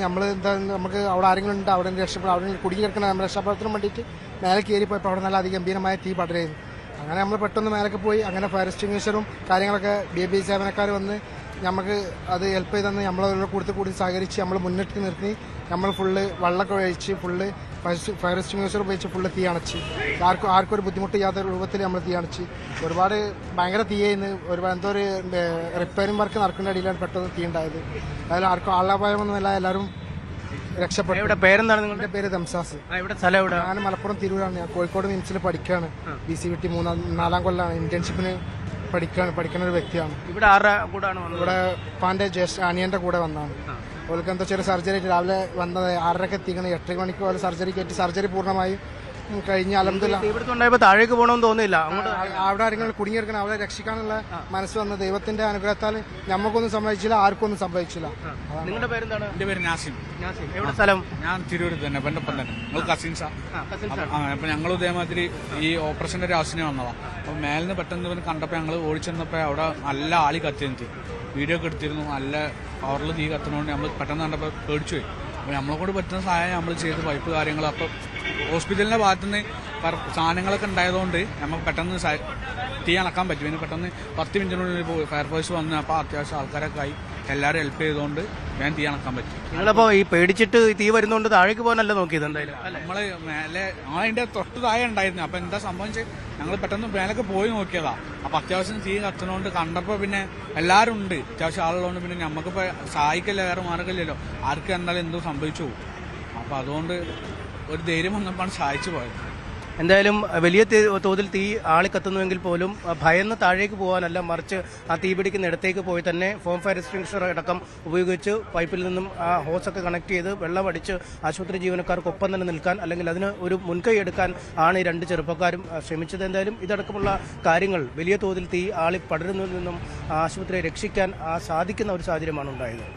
X: നമുക്ക് അവിടെ ആരെങ്കിലും ഉണ്ട്, അവിടെ രക്ഷപ്പെടും, അവിടെ കുടുങ്ങി കിടക്കുന്ന നമ്മൾ രക്ഷാപ്രവർത്തനം വേണ്ടിയിട്ട് മേലെ കയറിപ്പോയപ്പോൾ അവിടെ നല്ല അതിഗംഭീരമായ തീ പടരായിരുന്നു. അങ്ങനെ നമ്മൾ പെട്ടെന്ന് മേലേക്ക് പോയി. അങ്ങനെ ഫയർ എക്സ്റ്റിംഗ്വിഷറും കാര്യങ്ങളൊക്കെ BB സേവനക്കാർ വന്ന് നമുക്ക് അത് ഹെൽപ്പ് ചെയ്തെന്ന് നമ്മളെ കൂടി സഹകരിച്ച് നമ്മൾ മുന്നിട്ട് നിർത്തി. നമ്മൾ ഫുള്ള് വെള്ളമൊക്കെ ഒഴിച്ച് ഫുള്ള് ഫയർ എക്സ്റ്റിംഗ്വിഷർ ഉപയോഗിച്ച് ഫുള്ള് തീ അണച്ച്. ആർക്കും ഒരു ബുദ്ധിമുട്ടില്ലാത്ത രൂപത്തിൽ നമ്മൾ തീ അണച്ച്. ഒരുപാട് ഭയങ്കര തീയായിരുന്നു. ഒരുപാട് എന്തോ ഒരു റിപ്പയറിംഗ് വർക്ക് നടക്കുന്ന ഇടയിലാണ് പെട്ടെന്ന് തീ ഉണ്ടായത്. അതിൽ ആർക്കും ആളപായമൊന്നുമില്ല, എല്ലാവരും രക്ഷപ്പെട്ടു.
R: പേരെന്താണ് നിങ്ങളുടെ?
X: പേര് ദംസാസ്.
R: ഞാൻ
X: മലപ്പുറം തിരൂരാണ്. ഞാൻ കോഴിക്കോട് മിംസിൽ പഠിക്കുകയാണ്. BCVT 4ാം കൊല്ലമാണ്. ഇന്റേൺഷിപ്പിന് പഠിക്കുന്ന ഒരു വ്യക്തിയാണ്.
R: ഇവിടെ ആരുടെ കൂടാണ്?
X: ഇവിടെ പാന്റെ അനിയന്റെ കൂടെ വന്നതാണ്. അവർക്ക് എന്താ ചെറിയ സർജറി രാവിലെ വന്നത് 6:30 എത്തിക്കണം. 8 മണിക്ക് പോലെ സർജറി കയറ്റി. സർജറി പൂർണ്ണമായി കഴിഞ്ഞ
R: അൽഹംദുലില്ലാഹ് താഴേക്ക് പോകണമെന്ന് തോന്നിയില്ല.
X: അവിടെ ആരെങ്കിലും കുടുങ്ങിയെടുക്കണം, അവരെ രക്ഷിക്കാനുള്ള മനസ്സ് വന്ന ദൈവത്തിന്റെ അനുഗ്രഹത്താൽ നമുക്കൊന്നും സംഭവിച്ചില്ല, ആർക്കും ഒന്നും സംഭവിച്ചില്ല.
R: നിങ്ങളുടെ പേരെന്താണ്?
Y: എന്റെ പേര് നാസിം.
R: എവിടെ സ്ഥലം?
Y: ഞാൻ തിരൂർ തന്നെ, ബന്ധപ്പം തന്നെ. നിങ്ങൾ കസിൻസാ? അപ്പൊ ഞങ്ങൾ ഇതേമാതിരി ഈ ഓപ്പറേഷന്റെ ഒരു ആവശ്യത്തിന് വന്നതാ. അപ്പൊ മേലിന്ന് പെട്ടെന്ന് കണ്ടപ്പോ ഞങ്ങൾ ഓടിച്ചെന്നപ്പോ അവിടെ നല്ല ആളി കത്തിയെത്തി. വീഡിയോ ഒക്കെ എടുത്തിരുന്നു. നല്ല പവറിൽ തീ കത്തുന്നതുകൊണ്ട് നമ്മൾ പെട്ടെന്ന് കണ്ടപ്പോൾ പേടിച്ചു പോയി. അപ്പോൾ നമ്മളെ കൊണ്ട് പറ്റുന്ന സഹായം നമ്മൾ ചെയ്ത് പൈപ്പ് കാര്യങ്ങൾ. അപ്പോൾ ഹോസ്പിറ്റലിൻ്റെ ഭാഗത്തുനിന്ന് സാധനങ്ങളൊക്കെ ഉണ്ടായതുകൊണ്ട് നമുക്ക് പെട്ടെന്ന് തീ അണക്കാൻ പറ്റും. പിന്നെ പെട്ടെന്ന് 10 മിനിറ്റിനുള്ളിൽ ഫയർഫോഴ്സ് വന്ന് അപ്പോൾ അത്യാവശ്യം ആൾക്കാരൊക്കെ ആയി എല്ലാവരും ഹെൽപ്പ് ചെയ്തുകൊണ്ട് ഞാൻ തീ അണക്കാൻ പറ്റും.
R: നിങ്ങളപ്പോൾ ഈ പേടിച്ചിട്ട് തീ വരുന്നതുകൊണ്ട് താഴേക്ക് പോകാനല്ല നോക്കിയത് എന്തായാലും?
Y: നമ്മൾ മേലെ അതിൻ്റെ തൊട്ട് താഴെ ഉണ്ടായിരുന്നു. അപ്പോൾ എന്താ സംഭവിച്ചത്, ഞങ്ങൾ പെട്ടെന്ന് മേലൊക്കെ പോയി നോക്കിയതാ. അപ്പോൾ അത്യാവശ്യം തീ കത്തുന്നതുകൊണ്ട് കണ്ടപ്പോൾ പിന്നെ എല്ലാവരും ഉണ്ട്, അത്യാവശ്യം ആളുള്ളതുകൊണ്ട് പിന്നെ നമുക്കിപ്പോൾ സഹായിക്കല്ല, വേറെ മാർഗമില്ലല്ലോ, ആർക്കും എന്തായാലും എന്തോ സംഭവിച്ചു പോകും. അപ്പോൾ അതുകൊണ്ട് ഒരു ധൈര്യം വന്നപ്പോഴാണ് സഹായിച്ചു പോയത്.
R: എന്തായാലും വലിയ തോതിൽ തീ ആളിക്കത്തുന്നുവെങ്കിൽ പോലും ഭയന്ന് താഴേക്ക് പോകാനല്ല, മറിച്ച് ആ തീ പിടിക്കുന്ന ഇടത്തേക്ക് പോയി തന്നെ ഫോം ഫയർ എക്സ്റ്റിംഗ്വിഷർ അടക്കം ഉപയോഗിച്ച് പൈപ്പിൽ നിന്നും ആ ഹോസൊക്കെ കണക്ട് ചെയ്ത് വെള്ളം അടിച്ച് ആശുപത്രി ജീവനക്കാർക്കൊപ്പം തന്നെ നിൽക്കാൻ, അല്ലെങ്കിൽ അതിന് ഒരു മുൻകൈ എടുക്കാൻ ആണ് ഈ 2 ചെറുപ്പക്കാരും ശ്രമിച്ചത്. എന്തായാലും ഇതടക്കമുള്ള കാര്യങ്ങൾ വലിയ തോതിൽ തീ ആളി പടരുന്നതിൽ നിന്നും ആശുപത്രിയെ രക്ഷിക്കാൻ സാധിക്കുന്ന ഒരു സാഹചര്യമാണ് ഉണ്ടായത്.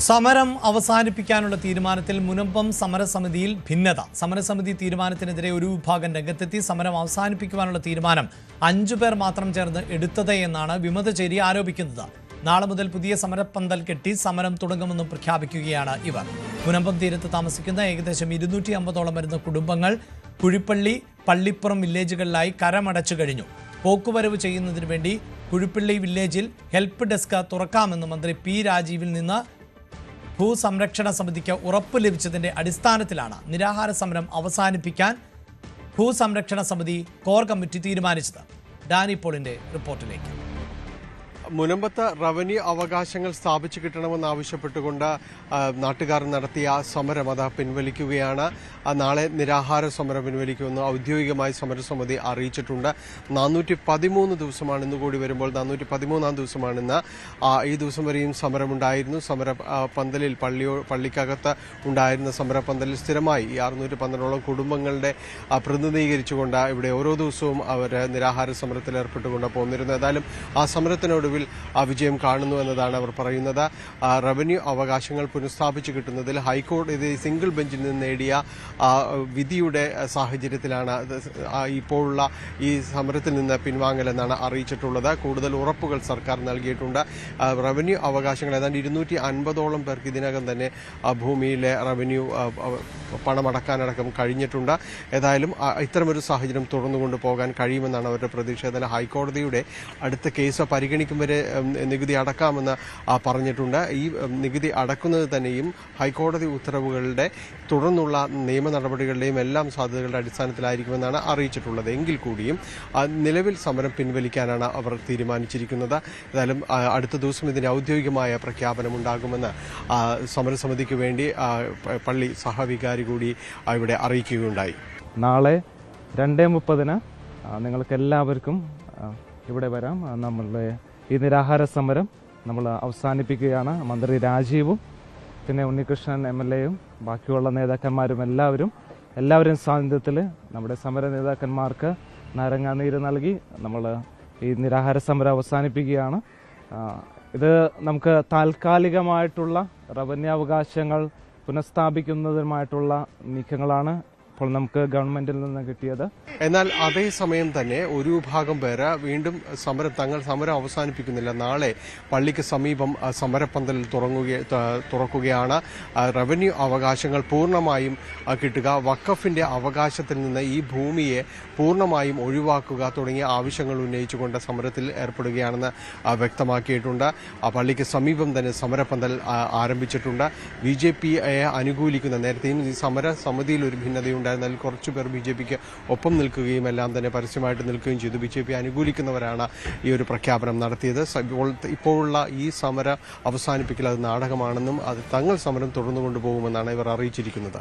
A: സമരം അവസാനിപ്പിക്കാനുള്ള തീരുമാനത്തിൽ മുനമ്പം സമരസമിതിയിൽ ഭിന്നത. സമരസമിതി തീരുമാനത്തിനെതിരെ ഒരു വിഭാഗം രംഗത്തെത്തി. സമരം അവസാനിപ്പിക്കുവാനുള്ള തീരുമാനം 5 പേർ മാത്രം ചേർന്ന് എടുത്തത് എന്നാണ് വിമതചേരി ആരോപിക്കുന്നത്. നാളെ മുതൽ പുതിയ സമരപ്പന്തൽ കെട്ടി സമരം തുടങ്ങുമെന്നും പ്രഖ്യാപിക്കുകയാണ് ഇവർ. മുനമ്പം തീരത്ത് താമസിക്കുന്ന ഏകദേശം 250ഓളം വരുന്ന കുടുംബങ്ങൾ കുഴിപ്പള്ളി, പള്ളിപ്പുറം വില്ലേജുകളിലായി കരമടച്ചു കഴിഞ്ഞു. പോക്കുവരവ് ചെയ്യുന്നതിന് വേണ്ടി കുഴിപ്പള്ളി വില്ലേജിൽ ഹെൽപ്പ് ഡെസ്ക് തുറക്കാമെന്ന് മന്ത്രി പി രാജീവിൽ നിന്ന് ഭൂസംരക്ഷണ സമിതിക്ക് ഉറപ്പ് ലഭിച്ചതിന്റെ അടിസ്ഥാനത്തിലാണ് നിരാഹാര സമരം അവസാനിപ്പിക്കാൻ ഭൂസംരക്ഷണ സമിതി കോർ കമ്മിറ്റി തീരുമാനിച്ചത്. ഡാനി പോളിന്റെ റിപ്പോർട്ടിലേക്ക്.
B: മുനമ്പത്ത് റവന്യൂ അവകാശങ്ങൾ സ്ഥാപിച്ചു കിട്ടണമെന്നാവശ്യപ്പെട്ടുകൊണ്ട് നാട്ടുകാർ നടത്തിയ സമരം അത് പിൻവലിക്കുകയാണ്. നാളെ നിരാഹാര സമരം പിൻവലിക്കുമെന്ന് ഔദ്യോഗികമായി സമരസമിതി അറിയിച്ചിട്ടുണ്ട്. 413 ദിവസമാണ് ഇന്ന് കൂടി വരുമ്പോൾ 413ാം ദിവസമാണിന്ന്. ഈ ദിവസം വരെയും സമരമുണ്ടായിരുന്നു. സമരപന്തലിൽ പള്ളിക്കകത്ത് ഉണ്ടായിരുന്ന സമരപന്തലിൽ സ്ഥിരമായി ഈ 612ഓളം കുടുംബങ്ങളുടെ പ്രതിനിധീകരിച്ചുകൊണ്ട് ഇവിടെ ഓരോ ദിവസവും അവർ നിരാഹാര സമരത്തിൽ ഏർപ്പെട്ടുകൊണ്ട് പോന്നിരുന്നു. ഏതായാലും ആ സമരത്തിനൊടുവിൽ വിജയം കാണുന്നു എന്നതാണ് അവർ പറയുന്നത്. റവന്യൂ അവകാശങ്ങൾ പുനഃസ്ഥാപിച്ചു കിട്ടുന്നതിൽ ഹൈക്കോടതി സിംഗിൾ ബെഞ്ചിൽ നിന്ന് നേടിയ വിധിയുടെ സാഹചര്യത്തിലാണ് ഇപ്പോഴുള്ള ഈ സമരത്തിൽ നിന്ന് പിൻവാങ്ങലെന്നാണ് അറിയിച്ചിട്ടുള്ളത്. കൂടുതൽ ഉറപ്പുകൾ സർക്കാർ നൽകിയിട്ടുണ്ട്. റവന്യൂ അവകാശങ്ങൾ ഏതാണ്ട് 250ഓളം പേർക്ക് ഇതിനകം തന്നെ ഭൂമിയിലെ റവന്യൂ പണമടക്കാനടക്കം കഴിഞ്ഞിട്ടുണ്ട്. ഏതായാലും ഇത്തരമൊരു സാഹചര്യം തുറന്നുകൊണ്ട് പോകാൻ കഴിയുമെന്നാണ് അവരുടെ പ്രതീക്ഷ. ഏതായാലും ഹൈക്കോടതിയുടെ അടുത്ത കേസ് പരിഗണിക്കും വരെ നികുതി അടക്കാമെന്ന് പറഞ്ഞിട്ടുണ്ട്. ഈ നികുതി അടക്കുന്നത് തന്നെയും ഹൈക്കോടതി ഉത്തരവുകളുടെ തുടർന്നുള്ള നിയമ നടപടികളുടെയും എല്ലാം സാധ്യതകളുടെ അടിസ്ഥാനത്തിലായിരിക്കുമെന്നാണ് അറിയിച്ചിട്ടുള്ളത്. എങ്കിൽ കൂടിയും നിലവിൽ സമരം പിൻവലിക്കാനാണ് അവർ തീരുമാനിച്ചിരിക്കുന്നത്. ഏതായാലും അടുത്ത ദിവസം ഇതിന്റെ ഔദ്യോഗികമായ പ്രഖ്യാപനമുണ്ടാകുമെന്ന് സമരസമിതിക്ക് വേണ്ടി പള്ളി സഹവികാരി കൂടി ഇവിടെ അറിയിക്കുകയുണ്ടായി.
D: നാളെ 2:30 നിങ്ങൾക്ക് എല്ലാവർക്കും ഇവിടെ വരാം. നമ്മളുടെ ഈ നിരാഹാര സമരം നമ്മൾ അവസാനിപ്പിക്കുകയാണ്. മന്ത്രി രാജീവും പിന്നെ ഉണ്ണികൃഷ്ണൻ MLAയും ബാക്കിയുള്ള നേതാക്കന്മാരും എല്ലാവരും സാന്നിധ്യത്തിൽ നമ്മുടെ സമര നേതാക്കന്മാർക്ക് നാരങ്ങാനീര് നൽകി നമ്മൾ ഈ നിരാഹാര സമരം അവസാനിപ്പിക്കുകയാണ്. ഇത് നമുക്ക് താൽക്കാലികമായിട്ടുള്ള റവന്യൂ അവകാശങ്ങൾ പുനഃസ്ഥാപിക്കുന്നതുമായിട്ടുള്ള നീക്കങ്ങളാണ് ഇപ്പോൾ നമുക്ക് ഗവൺമെന്റിൽ നിന്ന് കിട്ടിയത്.
B: എന്നാൽ അതേസമയം തന്നെ ഒരു വിഭാഗം പേര് വീണ്ടും സമരം അവസാനിപ്പിക്കുന്നില്ല. നാളെ പള്ളിക്ക് സമീപം സമരപ്പന്തൽ തുറക്കുകയാണ്. റവന്യൂ അവകാശങ്ങൾ പൂർണ്ണമായും കിട്ടുക, വഖഫിന്റെ അവകാശത്തിൽ നിന്ന് ഈ ഭൂമിയെ പൂർണ്ണമായും ഒഴിവാക്കുക തുടങ്ങിയ ആവശ്യങ്ങൾ ഉന്നയിച്ചുകൊണ്ട് സമരത്തിൽ ഏർപ്പെടുകയാണെന്ന് വ്യക്തമാക്കിയിട്ടുണ്ട്. പള്ളിക്ക് സമീപം തന്നെ സമരപ്പന്തൽ ആരംഭിച്ചിട്ടുണ്ട്. BJPയെ അനുകൂലിക്കുന്ന, നേരത്തെയും ഈ സമര സമിതിയിൽ ഒരു ഭിന്നതയുണ്ടായിരുന്നാൽ കുറച്ചുപേർ BJPക്ക് ഒപ്പം നിൽക്കുകയും എല്ലാം തന്നെ പരസ്യമായിട്ട് നിൽക്കുകയും ചെയ്തു. BJP അനുകൂലിക്കുന്നവരാണ് ഈ ഒരു പ്രഖ്യാപനം നടത്തിയത്. ഇപ്പോഴുള്ള ഈ സമരം അവസാനിപ്പിക്കൽ അത് നാടകമാണെന്നും അത് തങ്ങൾ സമരം തുടർന്നുകൊണ്ടുപോകുമെന്നാണ് ഇവർ അറിയിച്ചിരിക്കുന്നത്.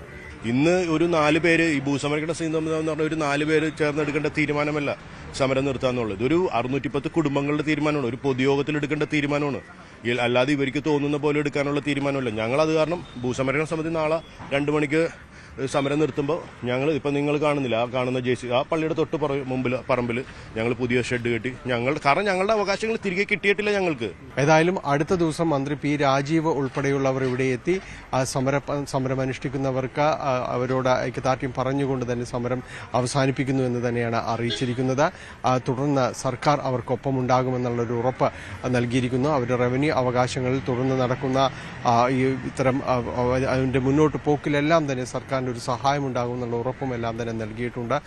E: ഇന്ന് ഒരു 4 പേര് ഈ ഭൂസമരങ്ങളുടെ എന്ന് പറഞ്ഞ ഒരു 4 പേര് ചേർന്നെടുക്കേണ്ട തീരുമാനമല്ല സമരം നിർത്താന്നുള്ളത്. ഇതൊരു 610 കുടുംബങ്ങളുടെ തീരുമാനമാണ്, ഒരു പൊതുയോഗത്തിൽ എടുക്കേണ്ട തീരുമാനമാണ്. അല്ലാതെ ഇവർക്ക് തോന്നുന്ന പോലെ എടുക്കാനുള്ള തീരുമാനമല്ല. ഞങ്ങളത് കാരണം ഭൂസമരണ സമിതി നാളെ 2 മണിക്ക് സമരം നിർത്തുമ്പോൾ ഞങ്ങൾ ഇപ്പം നിങ്ങൾ കാണുന്നില്ല, ആ കാണുന്ന ആ പള്ളിയുടെ തൊട്ട് മുമ്പിൽ പറമ്പിൽ ഞങ്ങൾ പുതിയ ഷെഡ് കെട്ടി കാരണം ഞങ്ങളുടെ അവകാശങ്ങൾ തിരികെ കിട്ടിയിട്ടില്ല ഞങ്ങൾക്ക്.
B: ഏതായാലും അടുത്ത ദിവസം മന്ത്രി പി രാജീവ് ഉൾപ്പെടെയുള്ളവർ ഇവിടെ എത്തി സമരം അനുഷ്ഠിക്കുന്നവർക്ക് അവരോട് ഐക്യദാർഢ്യം പറഞ്ഞുകൊണ്ട് തന്നെ സമരം അവസാനിപ്പിക്കുന്നു എന്ന് തന്നെയാണ് അറിയിച്ചിരിക്കുന്നത്. തുടർന്ന് സർക്കാർ അവർക്കൊപ്പം ഉണ്ടാകുമെന്നുള്ളൊരു ഉറപ്പ് നൽകിയിരിക്കുന്നു. അവരുടെ റവന്യൂ അവകാശങ്ങളിൽ തുടർന്ന് നടക്കുന്ന ഇത്തരം അതിന്റെ മുന്നോട്ട് പോക്കിലെല്ലാം തന്നെ സർക്കാർ നടത്താൻ ഒരു സഹായം ഉണ്ടാകുമെന്നുള്ള ഉറപ്പും എല്ലാം തന്നെ നൽകിയിട്ടുണ്ട്.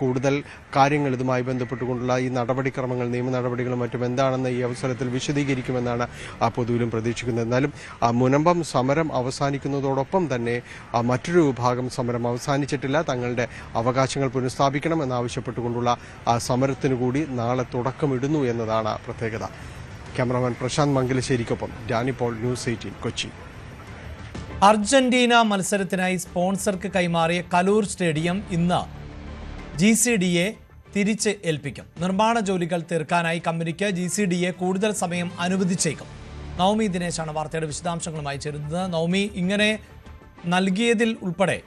B: കൂടുതൽ കാര്യങ്ങൾ ഇതുമായി ബന്ധപ്പെട്ടുകൊണ്ടുള്ള ഈ നടപടിക്രമങ്ങൾ, നിയമ നടപടികളും മറ്റും എന്താണെന്ന് ഈ അവസരത്തിൽ വിശദീകരിക്കുമെന്നാണ് പൊതുവിലും പ്രതീക്ഷിക്കുന്നത്. എന്നാലും മുനമ്പം സമരം അവസാനിക്കുന്നതോടൊപ്പം തന്നെ മറ്റൊരു വിഭാഗം സമരം അവസാനിച്ചിട്ടില്ല. തങ്ങളുടെ അവകാശങ്ങൾ പുനഃസ്ഥാപിക്കണം എന്നാവശ്യപ്പെട്ടുകൊണ്ടുള്ള സമരത്തിനു കൂടി നാളെ തുടക്കമിടുന്നു എന്നതാണ് പ്രത്യേകത. ക്യാമറാമാൻ പ്രശാന്ത് മംഗലശ്ശേരിക്കൊപ്പം ഡാനി പോൾ, ന്യൂസ് 18 കൊച്ചി.
A: അർജന്റീന മത്സരത്തിനായി സ്പോൺസർക്ക് കൈമാറിയ കലൂർ സ്റ്റേഡിയം ഇന്ന് GCDയെ തിരിച്ച് ഏൽപ്പിക്കും. നിർമ്മാണ ജോലികൾ തീർക്കാനായി കമ്പനിക്ക് GCDയെ കൂടുതൽ സമയം അനുവദിച്ചേക്കും. നവമി ദിനേശാണ് വാർത്തയുടെ വിശദാംശങ്ങളുമായി ചേരുന്നത്. നവമി, ഇങ്ങനെ നൽകിയതിൽ ഉൾപ്പെടെ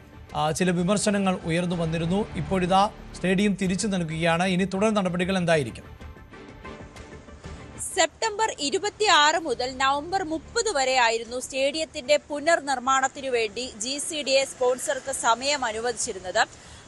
A: ചില വിമർശനങ്ങൾ ഉയർന്നു വന്നിരുന്നു. ഇപ്പോഴിതാ സ്റ്റേഡിയം തിരിച്ചു നൽകുകയാണ്. ഇനി തുടർ നടപടികൾ എന്തായിരിക്കും?
C: സെപ്റ്റംബർ 26 മുതൽ നവംബർ 30 വരെ ആയിരുന്നു സ്റ്റേഡിയത്തിന്റെ പുനർനിർമ്മാണത്തിനു വേണ്ടി GCDയെ സ്പോൺസർക്ക് സമയം അനുവദിച്ചിരുന്നത്.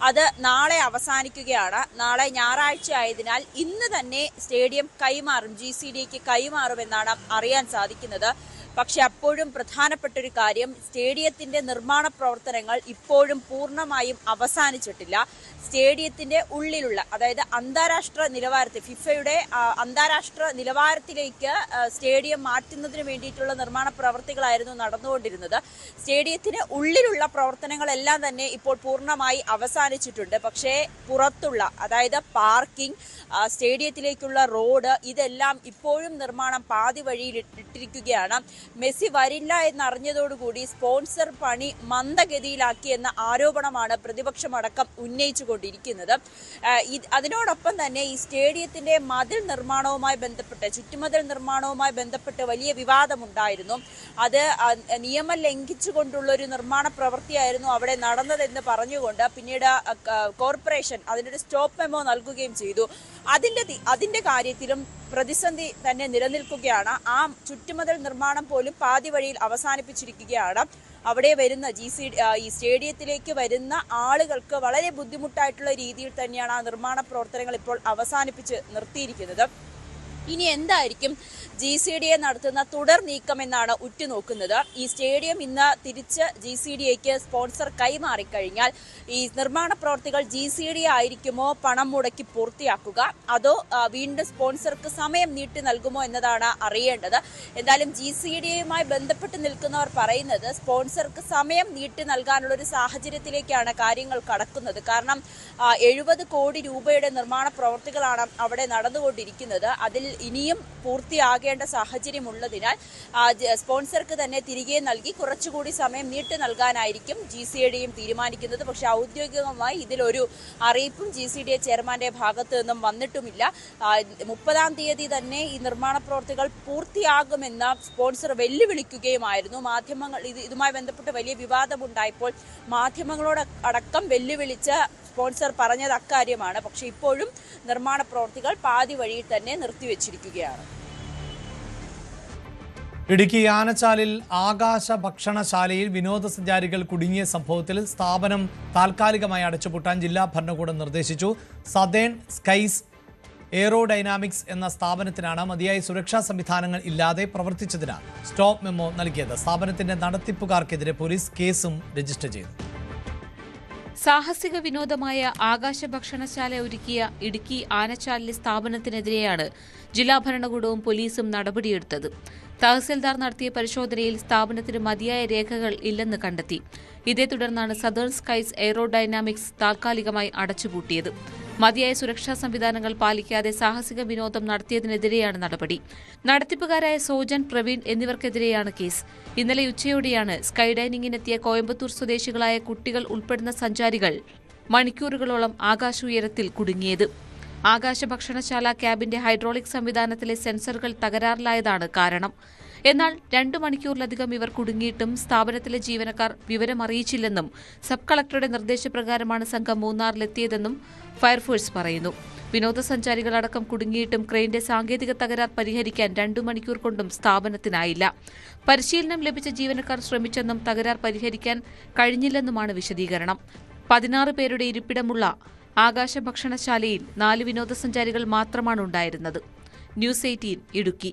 C: അത് നാളെ അവസാനിക്കുകയാണ്. നാളെ ഞായറാഴ്ച ആയതിനാൽ ഇന്ന് തന്നെ സ്റ്റേഡിയം കൈമാറും, GCDക്ക് കൈമാറുമെന്നാണ് അറിയാൻ സാധിക്കുന്നത്. പക്ഷെ അപ്പോഴും പ്രധാനപ്പെട്ട ഒരു കാര്യം, സ്റ്റേഡിയത്തിന്റെ നിർമ്മാണ പ്രവർത്തനങ്ങൾ ഇപ്പോഴും പൂർണ്ണമായും അവസാനിച്ചിട്ടില്ല. സ്റ്റേഡിയത്തിന്റെ ഉള്ളിലുള്ള, അതായത് അന്താരാഷ്ട്ര നിലവാരത്തിൽ, ഫിഫയുടെ അന്താരാഷ്ട്ര നിലവാരത്തിലേക്ക് സ്റ്റേഡിയം മാറ്റുന്നതിന് വേണ്ടിയിട്ടുള്ള നിർമ്മാണ പ്രവർത്തികളായിരുന്നു നടന്നുകൊണ്ടിരുന്നത്. സ്റ്റേഡിയത്തിന് ഉള്ളിലുള്ള പ്രവർത്തനങ്ങളെല്ലാം തന്നെ ഇപ്പോൾ പൂർണ്ണമായി അവസാനിച്ചിട്ടുണ്ട്. പക്ഷേ പുറത്തുള്ള, അതായത് പാർക്കിംഗ്, സ്റ്റേഡിയത്തിലേക്കുള്ള റോഡ്, ഇതെല്ലാം ഇപ്പോഴും നിർമ്മാണം പാതി വഴിയിൽ ഇട്ടിരിക്കുകയാണ്. മെസ്സി വരില്ല എന്നറിഞ്ഞതോടുകൂടി സ്പോൺസർ പണി മന്ദഗതിയിലാക്കി എന്ന ആരോപണമാണ് പ്രതിപക്ഷമടക്കം ഉന്നയിച്ചുകൊണ്ടിരിക്കുന്നത്. അതിനോടൊപ്പം തന്നെ ഈ സ്റ്റേഡിയത്തിന്റെ മതിൽ നിർമ്മാണവുമായി ബന്ധപ്പെട്ട്, ചുറ്റുമതിൽ നിർമ്മാണവുമായി ബന്ധപ്പെട്ട് വലിയ വിവാദമുണ്ടായിരുന്നു. അത് നിയമം ലംഘിച്ചുകൊണ്ടുള്ള ഒരു നിർമ്മാണ പ്രവൃത്തിയായിരുന്നു അവിടെ നടന്നതെന്ന് പറഞ്ഞുകൊണ്ട് പിന്നീട് കോർപ്പറേഷൻ അതിനൊരു സ്റ്റോപ്പ് മെമ്മോ നൽകുകയും ചെയ്തു. അതിന്റെ കാര്യത്തിലും പ്രതിസന്ധി തന്നെ നിലനിൽക്കുകയാണ്. ആ ചുറ്റുമതിൽ നിർമ്മാണം പോലും പാതി വഴിയിൽ അവസാനിപ്പിച്ചിരിക്കുകയാണ്. അവിടെ വരുന്ന ഈ സ്റ്റേഡിയത്തിലേക്ക് വരുന്ന ആളുകൾക്ക് വളരെ ബുദ്ധിമുട്ടായിട്ടുള്ള രീതിയിൽ തന്നെയാണ് ആ നിർമ്മാണ പ്രവർത്തനങ്ങൾ ഇപ്പോൾ അവസാനിപ്പിച്ച് നിർത്തിയിരിക്കുന്നത്. ഇനി എന്തായിരിക്കും GCDയെ നടത്തുന്ന തുടർ നീക്കം എന്നാണ് ഉറ്റുനോക്കുന്നത്. ഈ സ്റ്റേഡിയം ഇന്ന് തിരിച്ച് GCDക്ക് സ്പോൺസർ കൈമാറിക്കഴിഞ്ഞാൽ ഈ നിർമ്മാണ പ്രവർത്തികൾ GCD ആയിരിക്കുമോ പണം മുടക്കി പൂർത്തിയാക്കുക, അതോ വീണ്ടും സ്പോൺസർക്ക് സമയം നീട്ടി നൽകുമോ എന്നതാണ് അറിയേണ്ടത്. എന്തായാലും GCDയുമായി ബന്ധപ്പെട്ട് നിൽക്കുന്നവർ പറയുന്നത് സ്പോൺസർക്ക് സമയം നീട്ടി നൽകാനുള്ള ഒരു സാഹചര്യത്തിലേക്കാണ് കാര്യങ്ങൾ കടക്കുന്നത്. കാരണം 70 കോടി രൂപയുടെ നിർമ്മാണ പ്രവർത്തികളാണ് അവിടെ നടന്നുകൊണ്ടിരിക്കുന്നത്. അതിൽ ഇനിയും പൂർത്തിയാകേണ്ട സാഹചര്യമുള്ളതിനാൽ സ്പോൺസർക്ക് തന്നെ തിരികെ നൽകി കുറച്ചുകൂടി സമയം നീട്ടി നൽകാനായിരിക്കും GCDയും തീരുമാനിക്കുന്നത്. പക്ഷേ ഔദ്യോഗികമായി ഇതിലൊരു അറിയിപ്പും GCDA ചെയർമാന്റെ ഭാഗത്ത് നിന്നും വന്നിട്ടുമില്ല. 30-ാം തീയതി തന്നെ ഈ നിർമ്മാണ പ്രവർത്തികൾ പൂർത്തിയാകുമെന്ന് സ്പോൺസർ വെല്ലുവിളിക്കുകയുമായിരുന്നു. മാധ്യമങ്ങൾ ഇതുമായി ബന്ധപ്പെട്ട് വലിയ വിവാദമുണ്ടായപ്പോൾ മാധ്യമങ്ങളോട് അടക്കം വെല്ലുവിളിച്ച സ്പോൺസർ പറഞ്ഞത് അക്കാര്യമാണ്. പക്ഷേ ഇപ്പോഴും നിർമ്മാണ പ്രവർത്തികൾ പാതി വഴിയിൽ തന്നെ നിർത്തിവെച്ചിരിക്കുകയാണ്.
A: ഇടുക്കി ആനച്ചാലിൽ ആകാശ ഭക്ഷണശാലയിൽ വിനോദസഞ്ചാരികൾ കുടുങ്ങിയ സംഭവത്തിൽ സ്ഥാപനം താൽക്കാലികമായി അടച്ചുപൂട്ടാൻ ജില്ലാ ഭരണകൂടം നിർദ്ദേശിച്ചു. സദേൺ സ്കൈസ് എയറോഡൈനാമിക്സ് എന്ന സ്ഥാപനത്തിനാണ് മതിയായ സുരക്ഷാ സംവിധാനങ്ങൾ ഇല്ലാതെ പ്രവർത്തിച്ചതിന് സ്റ്റോപ്പ് മെമ്മോ നൽകിയത്. സ്ഥാപനത്തിന്റെ നടത്തിപ്പുകാർക്കെതിരെ പോലീസ് കേസും രജിസ്റ്റർ ചെയ്തു.
N: സാഹസിക വിനോദമായ ആകാശ ഭക്ഷണശാല ഒരുക്കിയ ഇടുക്കി ആനച്ചാലിലെ സ്ഥാപനത്തിനെതിരെയാണ് ജില്ലാ ഭരണകൂടവും പോലീസും നടപടിയെടുത്തത്. തഹസിൽദാർ നടത്തിയ പരിശോധനയിൽ സ്ഥാപനത്തിന് മതിയായ രേഖകൾ ഇല്ലെന്ന് കണ്ടെത്തി. ഇതേ തുടർന്നാണ് സദേൺ സ്കൈസ് എയറോഡൈനാമിക്സ് താൽക്കാലികമായി അടച്ചുപൂട്ടിയത്. മതിയായ സുരക്ഷാ സംവിധാനങ്ങൾ പാലിക്കാതെ സാഹസിക വിനോദം നടത്തിയതിനെതിരെയാണ് നടപടി. നടത്തിപ്പുകാരായ സോജൻ, പ്രവീൺ എന്നിവർക്കെതിരെയാണ് കേസ്. ഇന്നലെ ഉച്ചയോടെയാണ് സ്കൈ ഡൈനിങ്ങിനെത്തിയ കോയമ്പത്തൂർ സ്വദേശികളായ കുട്ടികൾ ഉൾപ്പെടുന്ന സഞ്ചാരികൾ മണിക്കൂറുകളോളം ആകാശ ഉയരത്തിൽ കുടുങ്ങിയത്. ആകാശ ഭക്ഷണശാല ക്യാബിന്റെ ഹൈഡ്രോളിക് സംവിധാനത്തിലെ സെൻസറുകൾ തകരാറിലായതാണ് കാരണം. എന്നാൽ 2 മണിക്കൂറിലധികം ഇവർ കുടുങ്ങിയിട്ടും സ്ഥാപനത്തിലെ ജീവനക്കാർ വിവരമറിയിച്ചില്ലെന്നും സബ് കളക്ടറുടെ നിർദ്ദേശപ്രകാരമാണ് സംഘം മൂന്നാറിലെത്തിയതെന്നും ഫയർഫോഴ്സ് പറയുന്നു. വിനോദസഞ്ചാരികളടക്കം കുടുങ്ങിയിട്ടും ക്രെയിന്റെ സാങ്കേതിക തകരാർ പരിഹരിക്കാൻ 2 മണിക്കൂർ കൊണ്ടും സ്ഥാപനത്തിനായില്ല. പരിശീലനം ലഭിച്ച ജീവനക്കാർ ശ്രമിച്ചെന്നും തകരാർ പരിഹരിക്കാൻ കഴിഞ്ഞില്ലെന്നുമാണ് വിശദീകരണം. 16 പേരുടെ ഇരിപ്പിടമുള്ള ആകാശ ഭക്ഷണശാലയിൽ 4 വിനോദസഞ്ചാരികൾ മാത്രമാണ് ഉണ്ടായിരുന്നത്. ന്യൂസ് 18 ഇടുക്കി.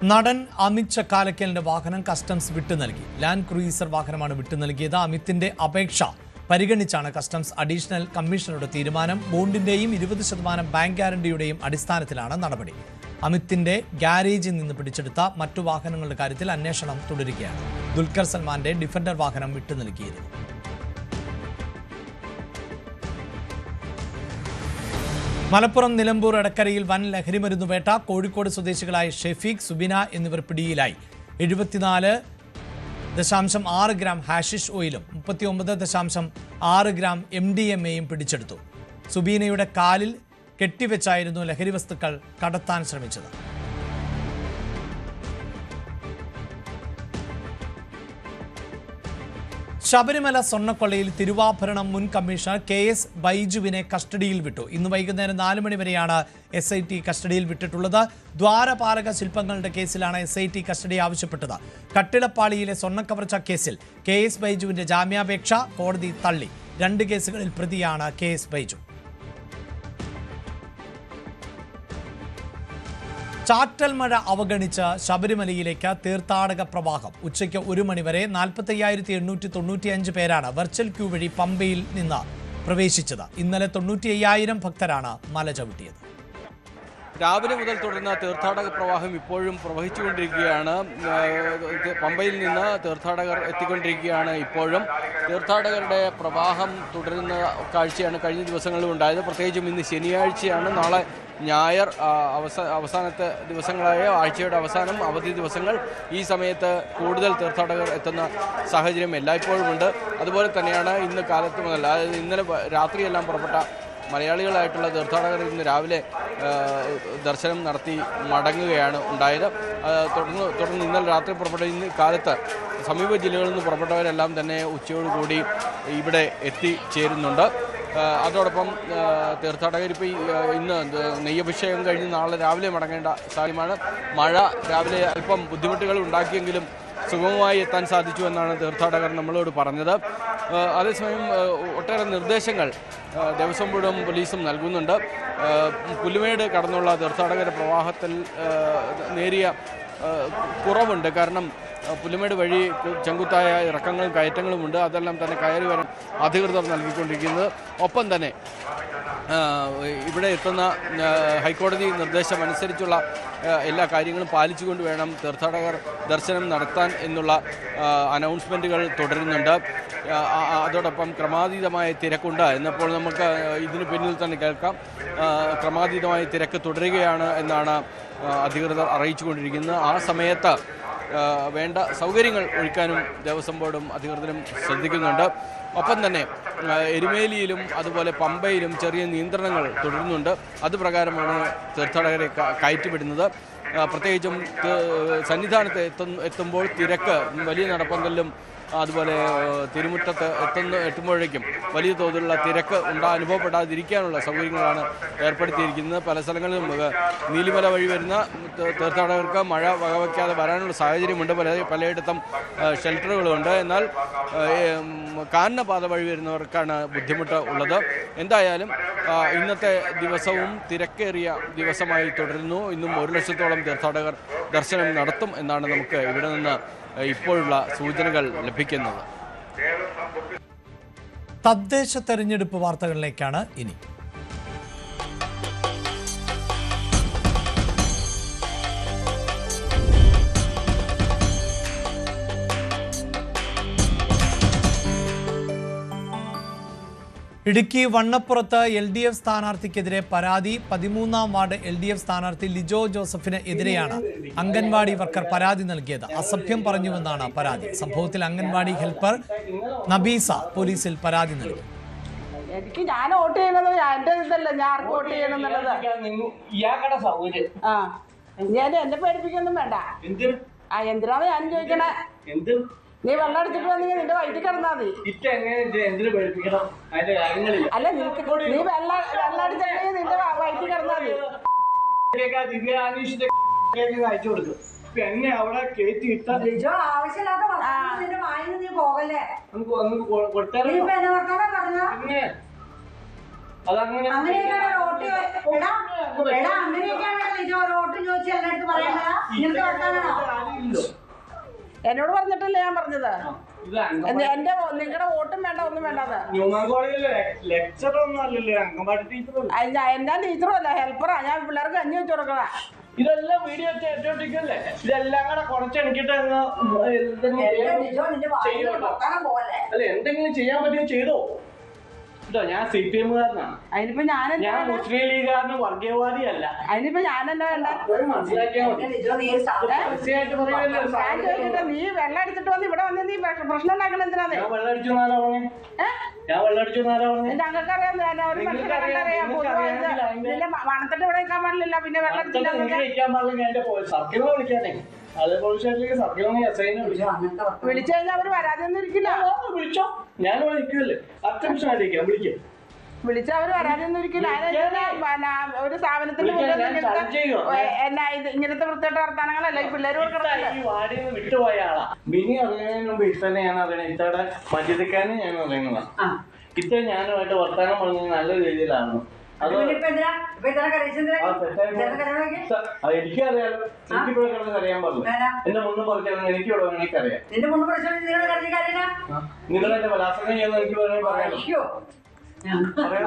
A: നടൻ അമിത് ചക്കാലക്കലിന്റെ വാഹനം കസ്റ്റംസ് വിട്ടു നൽകി. ലാൻഡ് ക്രൂയിസർ വാഹനമാണ് വിട്ടു നൽകിയത്. അമിത്തിന്റെ അപേക്ഷ പരിഗണിച്ചാണ് കസ്റ്റംസ് അഡീഷണൽ കമ്മീഷണറുടെ തീരുമാനം. ബോണ്ടിന്റെയും 20% ബാങ്ക് ഗ്യാരണ്ടിയുടെയും അടിസ്ഥാനത്തിലാണ് നടപടി. അമിത്തിന്റെ ഗ്യാരേജിൽ നിന്ന് പിടിച്ചെടുത്ത മറ്റു വാഹനങ്ങളുടെ കാര്യത്തിൽ അന്വേഷണം തുടരുകയാണ്. ദുൽഖർ സൽമാന്റെ ഡിഫൻഡർ വാഹനം വിട്ടു നൽകിയിരുന്നു. മലപ്പുറം നിലമ്പൂർ എടക്കരയിൽ വൻ ലഹരിമരുന്ന് വേട്ട. കോഴിക്കോട് സ്വദേശികളായ ഷെഫീഖ്, സുബിന എന്നിവർ പിടിയിലായി. 74.6 ഗ്രാം ഹാഷിഷ് ഓയിലും 39.6 ഗ്രാം MDMAയും പിടിച്ചെടുത്തു. സുബീനയുടെ കാലിൽ കെട്ടിവെച്ചായിരുന്നു ലഹരി വസ്തുക്കൾ കടത്താൻ ശ്രമിച്ചത്. ശബരിമല സ്വർണ്ണക്കൊള്ളയിൽ തിരുവാഭരണം മുൻ കമ്മീഷണർ KS ബൈജുവിനെ കസ്റ്റഡിയിൽ വിട്ടു. ഇന്ന് വൈകുന്നേരം 4 മണി വരെയാണ് SIT കസ്റ്റഡിയിൽ വിട്ടിട്ടുള്ളത്. ദ്വാരപാലക ശില്പങ്ങളുടെ കേസിലാണ് SIT കസ്റ്റഡി ആവശ്യപ്പെട്ടത്. കട്ടിളപ്പാളിയിലെ സ്വർണ്ണക്കവർച്ച കേസിൽ KS ബൈജുവിന്റെ ജാമ്യാപേക്ഷ കോടതി തള്ളി. 2 കേസുകളിൽ പ്രതിയാണ് KS ബൈജു. ചാറ്റൽ മഴ അവഗണിച്ച് ശബരിമലയിലേക്ക് തീർത്ഥാടക പ്രവാഹം. ഉച്ചയ്ക്ക് 1 മണിവരെ 45,895 പേരാണ് വെർച്വൽ ക്യൂ വഴി പമ്പയിൽ നിന്ന് പ്രവേശിച്ചത്. ഇന്നലെ 95,000 ഭക്തരാണ് മല ചവിട്ടിയത്.
F: രാവിലെ മുതൽ തുടരുന്ന തീർത്ഥാടക പ്രവാഹം ഇപ്പോഴും പ്രവഹിച്ചുകൊണ്ടിരിക്കുകയാണ്. പമ്പയിൽ നിന്ന് തീർത്ഥാടകർ എത്തിക്കൊണ്ടിരിക്കുകയാണ്. ഇപ്പോഴും തീർത്ഥാടകരുടെ പ്രവാഹം തുടരുന്ന കാഴ്ചയാണ് കഴിഞ്ഞ ദിവസങ്ങളിലും ഉണ്ടായത്. പ്രത്യേകിച്ചും ഇന്ന് ശനിയാഴ്ചയാണ്. നാളെ ഞായർ അവസാനത്തെ ദിവസങ്ങളായ ആഴ്ചയുടെ അവസാനം അവധി ദിവസങ്ങൾ. ഈ സമയത്ത് കൂടുതൽ തീർത്ഥാടകർ എത്തുന്ന സാഹചര്യം എല്ലായ്പ്പോഴും ഉണ്ട്. അതുപോലെ തന്നെയാണ് ഇന്ന് കാലത്ത് മുതൽ, അതായത് ഇന്നലെ രാത്രിയെല്ലാം പുറപ്പെട്ട മലയാളികളായിട്ടുള്ള തീർത്ഥാടകർ ഇന്ന് രാവിലെ ദർശനം നടത്തി മടങ്ങുകയാണ് ഉണ്ടായത്. തുടർന്ന് ഇന്നലെ രാത്രി പുറപ്പെട്ട ഇന്ന് കാലത്ത് സമീപ ജില്ലകളിൽ നിന്ന് പുറപ്പെട്ടവരെല്ലാം തന്നെ ഉച്ചയോടുകൂടി ഇവിടെ എത്തിച്ചേരുന്നുണ്ട്. അതോടൊപ്പം തീർത്ഥാടകർ ഇപ്പോൾ ഇന്ന് നെയ്യഭിഷേകം കഴിഞ്ഞ് നാളെ രാവിലെ മടങ്ങേണ്ട സാഹചര്യമാണ്. മഴ രാവിലെ അല്പം ബുദ്ധിമുട്ടുകൾ ഉണ്ടാക്കിയെങ്കിലും സുഗമമായി എത്താൻ സാധിച്ചു എന്നാണ് തീർത്ഥാടകർ നമ്മളോട് പറഞ്ഞത്. അതേസമയം ഒട്ടേറെ നിർദ്ദേശങ്ങൾ ദേവസ്വം ബോർഡും പോലീസും നൽകുന്നുണ്ട്. പുല്ലുമേട് കടന്നുള്ള തീർത്ഥാടകരുടെ പ്രവാഹത്തിൽ നേരിയ കുറവുണ്ട്. കാരണം പുല്ലുമേട് വഴി ചെങ്കുത്തായ ഇറക്കങ്ങളും കയറ്റങ്ങളുമുണ്ട്. അതെല്ലാം തന്നെ കയറി വരാൻ അധികൃതർ നൽകിക്കൊണ്ടിരിക്കുന്നത്. ഒപ്പം തന്നെ ഇവിടെ എത്തുന്ന ഹൈക്കോടതി നിർദ്ദേശം അനുസരിച്ചുള്ള എല്ലാ കാര്യങ്ങളും പാലിച്ചുകൊണ്ട് വേണം തീർത്ഥാടകർ ദർശനം നടത്താൻ എന്നുള്ള അനൗൺസ്മെൻറ്റുകൾ തുടരുന്നുണ്ട്. അതോടൊപ്പം ക്രമാതീതമായ തിരക്കുണ്ട് എന്നപ്പോൾ നമുക്ക് ഇതിന് പിന്നിൽ തന്നെ കേൾക്കാം. ക്രമാതീതമായ തിരക്ക് തുടരുകയാണ് എന്നാണ് അധികൃതർ അറിയിച്ചുകൊണ്ടിരിക്കുന്നത്. ആ സമയത്ത് വേണ്ട സൗകര്യങ്ങൾ ഒരുക്കാനും ദേവസ്വം ബോർഡും അധികൃതരും ശ്രദ്ധിക്കുന്നുണ്ട്. ഒപ്പം തന്നെ എരുമേലിയിലും അതുപോലെ പമ്പയിലും ചെറിയ നിയന്ത്രണങ്ങൾ തുടരുന്നുണ്ട്. അതുപ്രകാരമാണ് തീർത്ഥാടകരെ കയറ്റിവിടുന്നത്. പ്രത്യേകിച്ചും സന്നിധാനത്ത് എത്തുമ്പോൾ തിരക്ക് വലിയ നടപ്പന്തലിലും അതുപോലെ തിരുമുറ്റത്ത് എത്തുമ്പോഴേക്കും വലിയ തോതിലുള്ള തിരക്ക് അനുഭവപ്പെടാതിരിക്കാനുള്ള സൗകര്യങ്ങളാണ് ഏർപ്പെടുത്തിയിരിക്കുന്നത്. പല സ്ഥലങ്ങളിലും നീലിമല വഴി വരുന്ന തീർത്ഥാടകർക്ക് മഴ വകവയ്ക്കാതെ വരാനുള്ള സാഹചര്യമുണ്ട്. പലയിടത്തും ഷെൽട്ടറുകളുണ്ട്. എന്നാൽ കാനനപാത വഴി വരുന്നവർക്കാണ് ബുദ്ധിമുട്ട് ഉള്ളത്. എന്തായാലും ഇന്നത്തെ ദിവസവും തിരക്കേറിയ ദിവസമായി തുടരുന്നു. ഇന്നും 1 ലക്ഷത്തോളം തീർത്ഥാടകർ ദർശനം നടത്തും എന്നാണ് നമുക്ക് ഇവിടെ നിന്ന് ഇപ്പോഴുള്ള സൂചനകൾ ലഭിക്കുന്നത്.
A: തദ്ദേശ തെരഞ്ഞെടുപ്പ് വാർത്തകളിലേക്കാണ് ഇനി. ഇടുക്കി വണ്ണപ്പുറത്ത് LDF സ്ഥാനാർത്ഥിക്കെതിരെ പരാതി. 13ാം വാർഡ് LDF സ്ഥാനാർത്ഥി ലിജോ ജോസഫിന് എതിരെയാണ് അംഗൻവാടി വർക്കർ പരാതി നൽകിയത്. അസഭ്യം പറഞ്ഞുവെന്നാണ് പരാതി. സംഭവത്തിൽ അംഗൻവാടി ഹെൽപ്പർ നബീസ പോലീസിൽ പരാതി നൽകി.
G: എനിക്ക് ഞാൻ വോട്ട് ചെയ്യണത് എന്റെ ഇതല്ല, ഞാൻ ആർക്ക് വോട്ട് ചെയ്യണമെന്നുള്ളത് ഞാൻ എന്നെ പേടിപ്പിക്കൊന്നും വേണ്ട. എന്തിനാണ് ഞാനും ചോദിക്കണേ? നീ വെള്ളം അടിച്ചിട്ട് വന്നെങ്കിൽ നിന്റെ വയറ്റിൽ കിടന്നാ മതി. അല്ല നിനക്ക് നീ വെള്ളം അടിച്ചിട്ടുണ്ടെങ്കിൽ നിന്റെ വയറ്റിൽ കിടന്നാ മതി.
H: അയച്ചു കൊടുക്കും. എന്നെ അവിടെ കയറ്റി ഇട്ടാൽ അതങ്ങനെ
G: എന്നോട് പറഞ്ഞിട്ടല്ലേ ഞാൻ പറഞ്ഞത്. എന്റെ നിങ്ങളുടെ വോട്ടും വേണ്ട, ഒന്നും വേണ്ടത്. എന്നാ ടീച്ചറും അല്ല, ഹെൽപ്പറാ. ഞാൻ പിള്ളേർക്ക് കഞ്ഞി വെച്ച് കൊടുക്കണ.
H: ഇതെല്ലാം വീഡിയോ ഏറ്റോട്ടിക്കല്ലേ? ഇതെല്ലാം കൂടെ കുറച്ചെടുക്കിട്ട് അല്ല, എന്തെങ്കിലും ചെയ്യാൻ പറ്റിയോ ചെയ്തോ. കേട്ടോ, ഞാൻ CPM കാരനാണ്.
G: അതിനിപ്പോ
H: ഞാൻ മുസ്ലിം ലീഗുകാരന് വർഗീയവാദിയല്ല.
G: അതിനിപ്പോ ഞാനെന്താ വേണ്ട?
H: മനസ്സിലാക്കിയാൽ മതി.
G: നീ വെള്ളം അടിച്ചിട്ട് വന്ന് ഇവിടെ വന്ന് നീ പ്രശ്നം ഉണ്ടാക്കണം എന്തിനാ?
H: ഞാൻ വെള്ളം അടിച്ചു എന്നാലാ പറഞ്ഞേ? ഞാൻ വെള്ളം അടിച്ചു എന്നാലാ പറഞ്ഞേ?
G: ഞങ്ങൾക്കറിയാം, ഒരു മനുഷ്യർക്കറിയാം. നിന്റെ മണത്തിട്ട് ഇവിടെ നിൽക്കാൻ പാടില്ല. പിന്നെ വെള്ളം അടിച്ചില്ല
H: നിൽക്കാൻ പാടില്ല. എന്റെ സർക്കിളിനെ വിളിക്കാനേ,
G: വിളിച്ചു കഴിഞ്ഞാൽ അവര് വരാതെയൊന്നും ഇരിക്കില്ല.
H: വിളിച്ചോ, ഞാനിവിടെ നിൽക്കില്ലേ, 10 നിമിഷം ആയിരിക്കാം. വിളിക്കും,
G: വിളിച്ച അവര് വരാതെയൊന്നും ഇരിക്കില്ല. ഒരു സ്ഥാപനത്തിന് എന്നാ ഇങ്ങനത്തെ വൃത്തിയായിട്ട് വർത്താനങ്ങളല്ല ഈ പിള്ളേർ
H: വിട്ടുപോയ ആളാ. ബിനി അറിയുന്നതിന് മുമ്പ് ഇത്തന്നെ ഞാൻ അറിയണം. ഇത്തയുടെ മജിദിക്കാനും ഞാൻ അറിയുന്നതാണ്. ഇത്ത ഞാനുമായിട്ട് വർത്താനം പറഞ്ഞത് നല്ല രീതിയിലാണ്. എനിക്കറിയാലോ, എനിക്കിവിടെ കിടന്ന് കരയാൻ പറഞ്ഞു. എന്റെ മുന്നും പറിച്ചാൽ എനിക്കിവിടെ എനിക്കറിയാം. നിങ്ങൾ എന്റെ ബലാത്സംഗം ചെയ്യുന്ന എനിക്ക് പറയാമോ?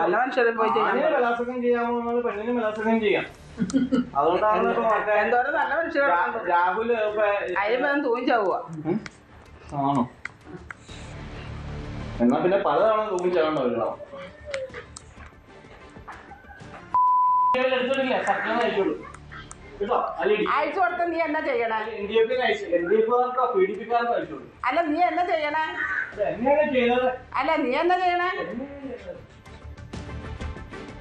G: നല്ല മനുഷ്യരെ പോയി
H: ബലാത്സംഗം ചെയ്യാമോ എന്നുള്ള പെണ്ണിന് ബലാത്സംഗം ചെയ്യാം. അതുകൊണ്ടാണ്
G: എന്തോരം നല്ല മനുഷ്യരാണ്.
H: രാഹുല്
G: അതിന് തൂങ്ങിച്ചാവുക
H: ആണോ? എന്നാ പിന്നെ പലതവണ തൂങ്ങിച്ചാകേണ്ട വരണം.
G: അയച്ചു കൊടുത്ത നീ എന്നാ ചെയ്യണേ? അല്ല നീ എന്നാ ചെയ്യണേ? അല്ല നീ എന്നാ ചെയ്യണേ?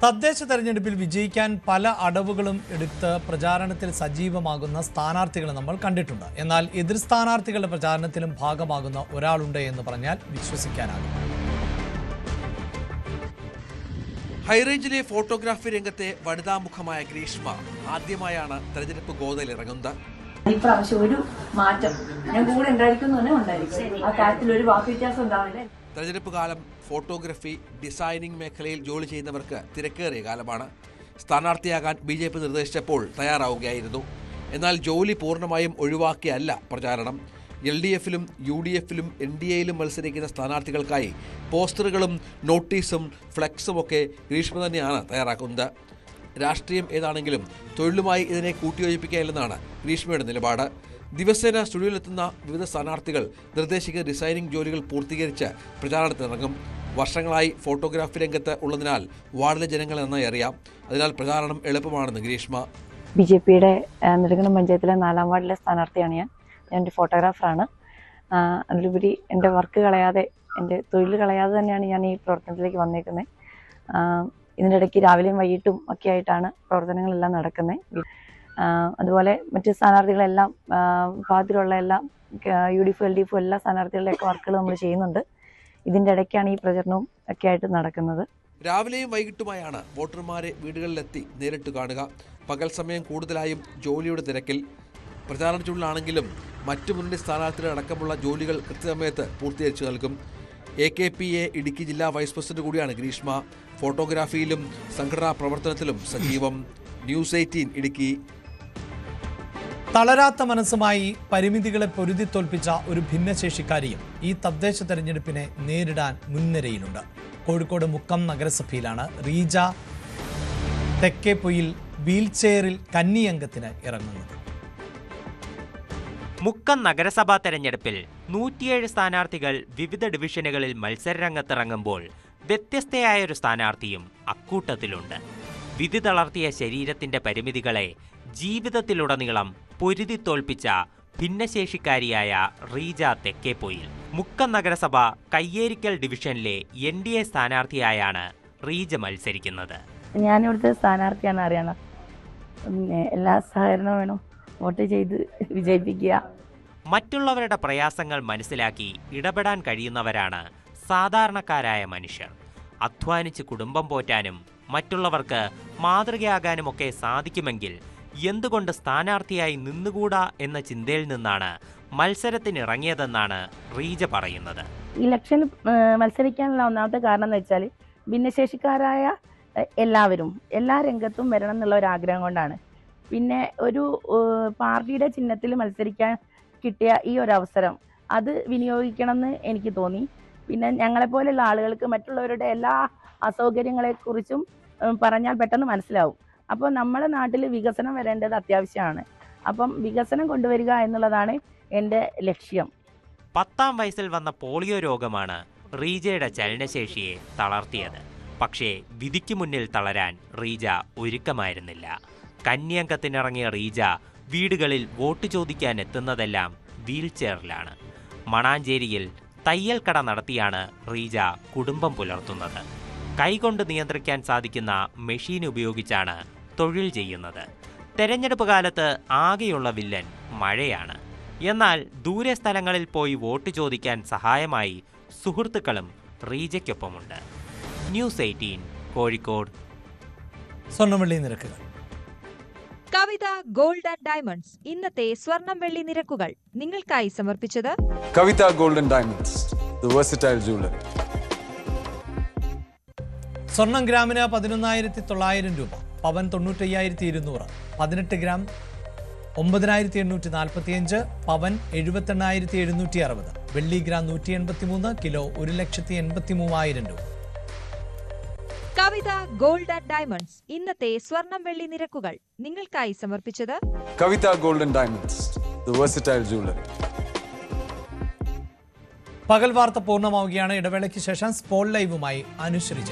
A: തദ്ദേശ തെരഞ്ഞെടുപ്പിൽ വിജയിക്കാൻ പല അടവുകളും എടുത്ത് പ്രചാരണത്തിൽ സജീവമാകുന്ന സ്ഥാനാർത്ഥികളെ നമ്മൾ കണ്ടിട്ടുണ്ട്. എന്നാൽ എതിർ സ്ഥാനാർത്ഥികളുടെ പ്രചാരണത്തിലും ഭാഗമാകുന്ന ഒരാളുണ്ട് എന്ന് പറഞ്ഞാൽ വിശ്വസിക്കാനാകും.
I: ഹൈറേഞ്ചിലെ ഫോട്ടോഗ്രാഫി രംഗത്തെ വനിതാമുഖമായ ഗ്രീഷ്മ ആദ്യമായാണ് തെരഞ്ഞെടുപ്പ് ഗോതയിലിറങ്ങുന്നത്.
J: ഇപ്രാവശ്യം ഒരു മാറ്റം ഞാൻ കൂടെ ഉണ്ടായിരിക്കും. ആ കാര്യത്തിൽ ഒരു വാക്ക് വ്യത്യാസം ഉണ്ടാവില്ല.
I: തെരഞ്ഞെടുപ്പ് കാലം ഫോട്ടോഗ്രഫി, ഡിസൈനിങ് മേഖലയിൽ ജോലി ചെയ്യുന്നവർക്ക് തിരക്കേറിയ കാലമാണ്. സ്ഥാനാർത്ഥിയാകാൻ BJP നിർദ്ദേശിച്ചപ്പോൾ തയ്യാറാവുകയായിരുന്നു. എന്നാൽ ജോലി പൂർണ്ണമായും ഒഴിവാക്കിയല്ല പ്രചാരണം. LDFിലും UDFിലും NDAയിലും മത്സരിക്കുന്ന സ്ഥാനാർത്ഥികൾക്കായി പോസ്റ്ററുകളും നോട്ടീസും ഫ്ലെക്സും ഒക്കെ ഗ്രീഷ്മ തന്നെയാണ് തയ്യാറാക്കുന്നത്. രാഷ്ട്രീയം ഏതാണെങ്കിലും തൊഴിലുമായി ഇതിനെ കൂട്ടിയോജിപ്പിക്കുകയില്ലെന്നാണ് ഗ്രീഷ്മയുടെ നിലപാട്. ദിവസേന സ്റ്റുഡിയോയിലെത്തുന്ന വിവിധ സ്ഥാനാർത്ഥികൾ നിർദ്ദേശിക്കുന്ന ഡിസൈനിങ് ജോലികൾ പൂർത്തീകരിച്ച് പ്രചാരണത്തിനിറങ്ങും. വർഷങ്ങളായി ഫോട്ടോഗ്രാഫി രംഗത്ത് ഉള്ളതിനാൽ വാർഡിലെ ജനങ്ങളെ നന്നായി അറിയാം. അതിനാൽ പ്രചാരണം എളുപ്പമാണെന്ന് ഗ്രീഷ്മ.
J: BJPയുടെ നെടുങ്കണ്ടം പഞ്ചായത്തിലെ 4ാം വാർഡിലെ സ്ഥാനാർത്ഥിയാണ് ഞാൻ. ഞാനൊരു ഫോട്ടോഗ്രാഫറാണ്. അതിലുപരി എൻ്റെ വർക്ക് കളയാതെ, എൻ്റെ തൊഴിൽ കളയാതെ തന്നെയാണ് ഞാൻ ഈ പ്രവർത്തനത്തിലേക്ക് വന്നേക്കുന്നത്. ഇതിൻ്റെ ഇടയ്ക്ക് രാവിലെയും വൈകിട്ടും ഒക്കെ ആയിട്ടാണ് പ്രവർത്തനങ്ങളെല്ലാം നടക്കുന്നത്. അതുപോലെ മറ്റ് സ്ഥാനാർത്ഥികളെല്ലാം ഭാഗത്തിലുള്ള എല്ലാം UDF LDF എല്ലാ സ്ഥാനാർത്ഥികളുടെയൊക്കെ വർക്കുകൾ നമ്മൾ ചെയ്യുന്നുണ്ട്. ഇതിൻ്റെ ഇടയ്ക്കാണ് ഈ പ്രചരണവും ഒക്കെ ആയിട്ട് നടക്കുന്നത്.
I: രാവിലെയും വൈകിട്ടുമായാണ് വോട്ടർമാരെ വീടുകളിലെത്തി നേരിട്ട് കാണുക. പകൽ സമയം കൂടുതലായും ജോലിയുടെ തിരക്കിൽ. പ്രചാരണ ചൂടിലാണെങ്കിലും മറ്റു മുന്നണി സ്ഥാനാർത്ഥികളടക്കമുള്ള ജോലികൾ കൃത്യസമയത്ത് പൂർത്തീകരിച്ചു നൽകും. AKPA ഇടുക്കി ജില്ലാ വൈസ് പ്രസിഡന്റ് കൂടിയാണ് ഗ്രീഷ്മ. ഫോട്ടോഗ്രാഫിയിലും സംഘടനാ പ്രവർത്തനത്തിലും സജീവം. ന്യൂസ് 18 ഇടുക്കി.
A: തളരാത്ത മനസ്സുമായി പരിമിതികളെ പൊരുതിത്തോൽപ്പിച്ച ഒരു ഭിന്നശേഷിക്കാരിയും ഈ തദ്ദേശ തെരഞ്ഞെടുപ്പിനെ നേരിടാൻ മുൻനിരയിലുണ്ട്. കോഴിക്കോട് മുക്കം നഗരസഭയിലാണ് റീജ തെക്കേപ്പൊയിൽ വീൽചെയറിൽ കന്നിയംഗത്തിന് ഇറങ്ങുന്നത്.
K: മുക്കം നഗരസഭാ തെരഞ്ഞെടുപ്പിൽ 107 സ്ഥാനാർത്ഥികൾ വിവിധ ഡിവിഷനുകളിൽ മത്സരരംഗത്തിറങ്ങുമ്പോൾ വ്യത്യസ്തയായൊരു സ്ഥാനാർത്ഥിയും അക്കൂട്ടത്തിലുണ്ട്. വിധി തളർത്തിയ ശരീരത്തിന്റെ പരിമിതികളെ ജീവിതത്തിലുടനീളം പൊരുതിത്തോൽപ്പിച്ച ഭിന്നശേഷിക്കാരിയായ റീജ തെക്കേപ്പൊയിൽ. മുക്കം നഗരസഭ കയ്യേരിക്കൽ ഡിവിഷനിലെ NDA സ്ഥാനാർത്ഥിയായാണ് റീജ മത്സരിക്കുന്നത്.
J: ഞാനിവിടുത്തെ സ്ഥാനാർത്ഥിയാണ്, അറിയണം. എല്ലാ സഹകരണവും വേണം. വോട്ട് ചെയ്ത് വിജയിപ്പിക്കുക.
K: മറ്റുള്ളവരുടെ പ്രയാസങ്ങൾ മനസ്സിലാക്കി ഇടപെടാൻ കഴിയുന്നവരാണ് സാധാരണക്കാരായ മനുഷ്യർ. അധ്വാനിച്ച് കുടുംബം പോറ്റാനും മറ്റുള്ളവർക്ക് മാതൃകയാകാനുമൊക്കെ സാധിക്കുമെങ്കിൽ എന്തുകൊണ്ട് സ്ഥാനാർത്ഥിയായി നിന്നുകൂടാ എന്ന ചിന്തയിൽ നിന്നാണ് മത്സരത്തിനിറങ്ങിയതെന്നാണ് റീജ പറയുന്നത്.
J: ഇലക്ഷനിൽ മത്സരിക്കാനുള്ള ഒന്നാമത്തെ കാരണം എന്ന് വെച്ചാൽ ഭിന്നശേഷിക്കാരായ
L: എല്ലാവരും എല്ലാ രംഗത്തും വരണം എന്നുള്ള ഒരു ആഗ്രഹം കൊണ്ടാണ്. പിന്നെ ഒരു പാർട്ടിയുടെ ചിഹ്നത്തിൽ മത്സരിക്കാൻ കിട്ടിയ ഈ ഒരു അവസരം അത് വിനിയോഗിക്കണമെന്ന് എനിക്ക് തോന്നി. പിന്നെ ഞങ്ങളെപ്പോലെയുള്ള ആളുകൾക്ക് മറ്റുള്ളവരുടെ എല്ലാ അസൗകര്യങ്ങളെക്കുറിച്ചും പറഞ്ഞാൽ പെട്ടെന്ന് മനസ്സിലാവും. അപ്പോൾ നമ്മുടെ നാട്ടിൽ വികസനം വരേണ്ടത് അത്യാവശ്യമാണ്. അപ്പം വികസനം കൊണ്ടുവരിക എന്നുള്ളതാണ് എൻ്റെ ലക്ഷ്യം.
K: 10ാം വയസ്സിൽ വന്ന പോളിയോ രോഗമാണ് റീജയുടെ ചലനശേഷിയെ തളർത്തിയത്. പക്ഷേ വിധിക്ക് മുന്നിൽ തളരാൻ റീജ ഒരുക്കമായിരുന്നില്ല. കന്യംഗത്തിനിറങ്ങിയ റീജ വീടുകളിൽ വോട്ട് ചോദിക്കാൻ എത്തുന്നതെല്ലാം വീൽ ചെയറിലാണ്. മണാഞ്ചേരിയിൽ തയ്യൽ കട നടത്തിയാണ് റീജ കുടുംബം പുലർത്തുന്നത്. കൈകൊണ്ട് നിയന്ത്രിക്കാൻ സാധിക്കുന്ന മെഷീൻ ഉപയോഗിച്ചാണ് തൊഴിൽ ചെയ്യുന്നത്. തെരഞ്ഞെടുപ്പ് കാലത്ത് ആകെയുള്ള വില്ലൻ മഴയാണ്. എന്നാൽ ദൂരെ സ്ഥലങ്ങളിൽ പോയി വോട്ട് ചോദിക്കാൻ സഹായമായി സുഹൃത്തുക്കളും റീജയ്ക്കൊപ്പമുണ്ട്. ന്യൂസ് 18 കോഴിക്കോട്.
A: സ്വർണ്ണവെള്ളി നിരക്കുകൾ.
M: കവിത ഗോൾഡ് ആൻഡ് ഡയമണ്ട്സ് ഇന്നത്തെ സ്വർണം വെള്ളി നിരക്കുകൾ നിങ്ങൾക്കായി സമർപ്പിച്ചത്
O: Kavitha gold and diamonds, the versatile jeweller.
A: സ്വർണം ഗ്രാമിന് 11,900 രൂപ, പവൻ 95,200, 18 ഗ്രാം 9,845, പവൻ 78,760, വെള്ളി ഗ്രാം 183, കിലോ 1,83,000 രൂപ.
M: കവിത ഗോൾഡ് ആൻഡ് ഡയമണ്ട്സ് ഇന്നത്തെ സ്വർണം വെള്ളി നിരക്കുകൾ നിങ്ങൾക്കായി സമർപ്പിച്ചത്
O: Kavitha gold and diamonds, the versatile jeweller.
A: പകൽ വാർത്ത പൂർണ്ണമാവുകയാണ്. ഇടവേളയ്ക്ക് ശേഷം സ്പോട്ട് ലൈവുമായി അനുശ്രീ.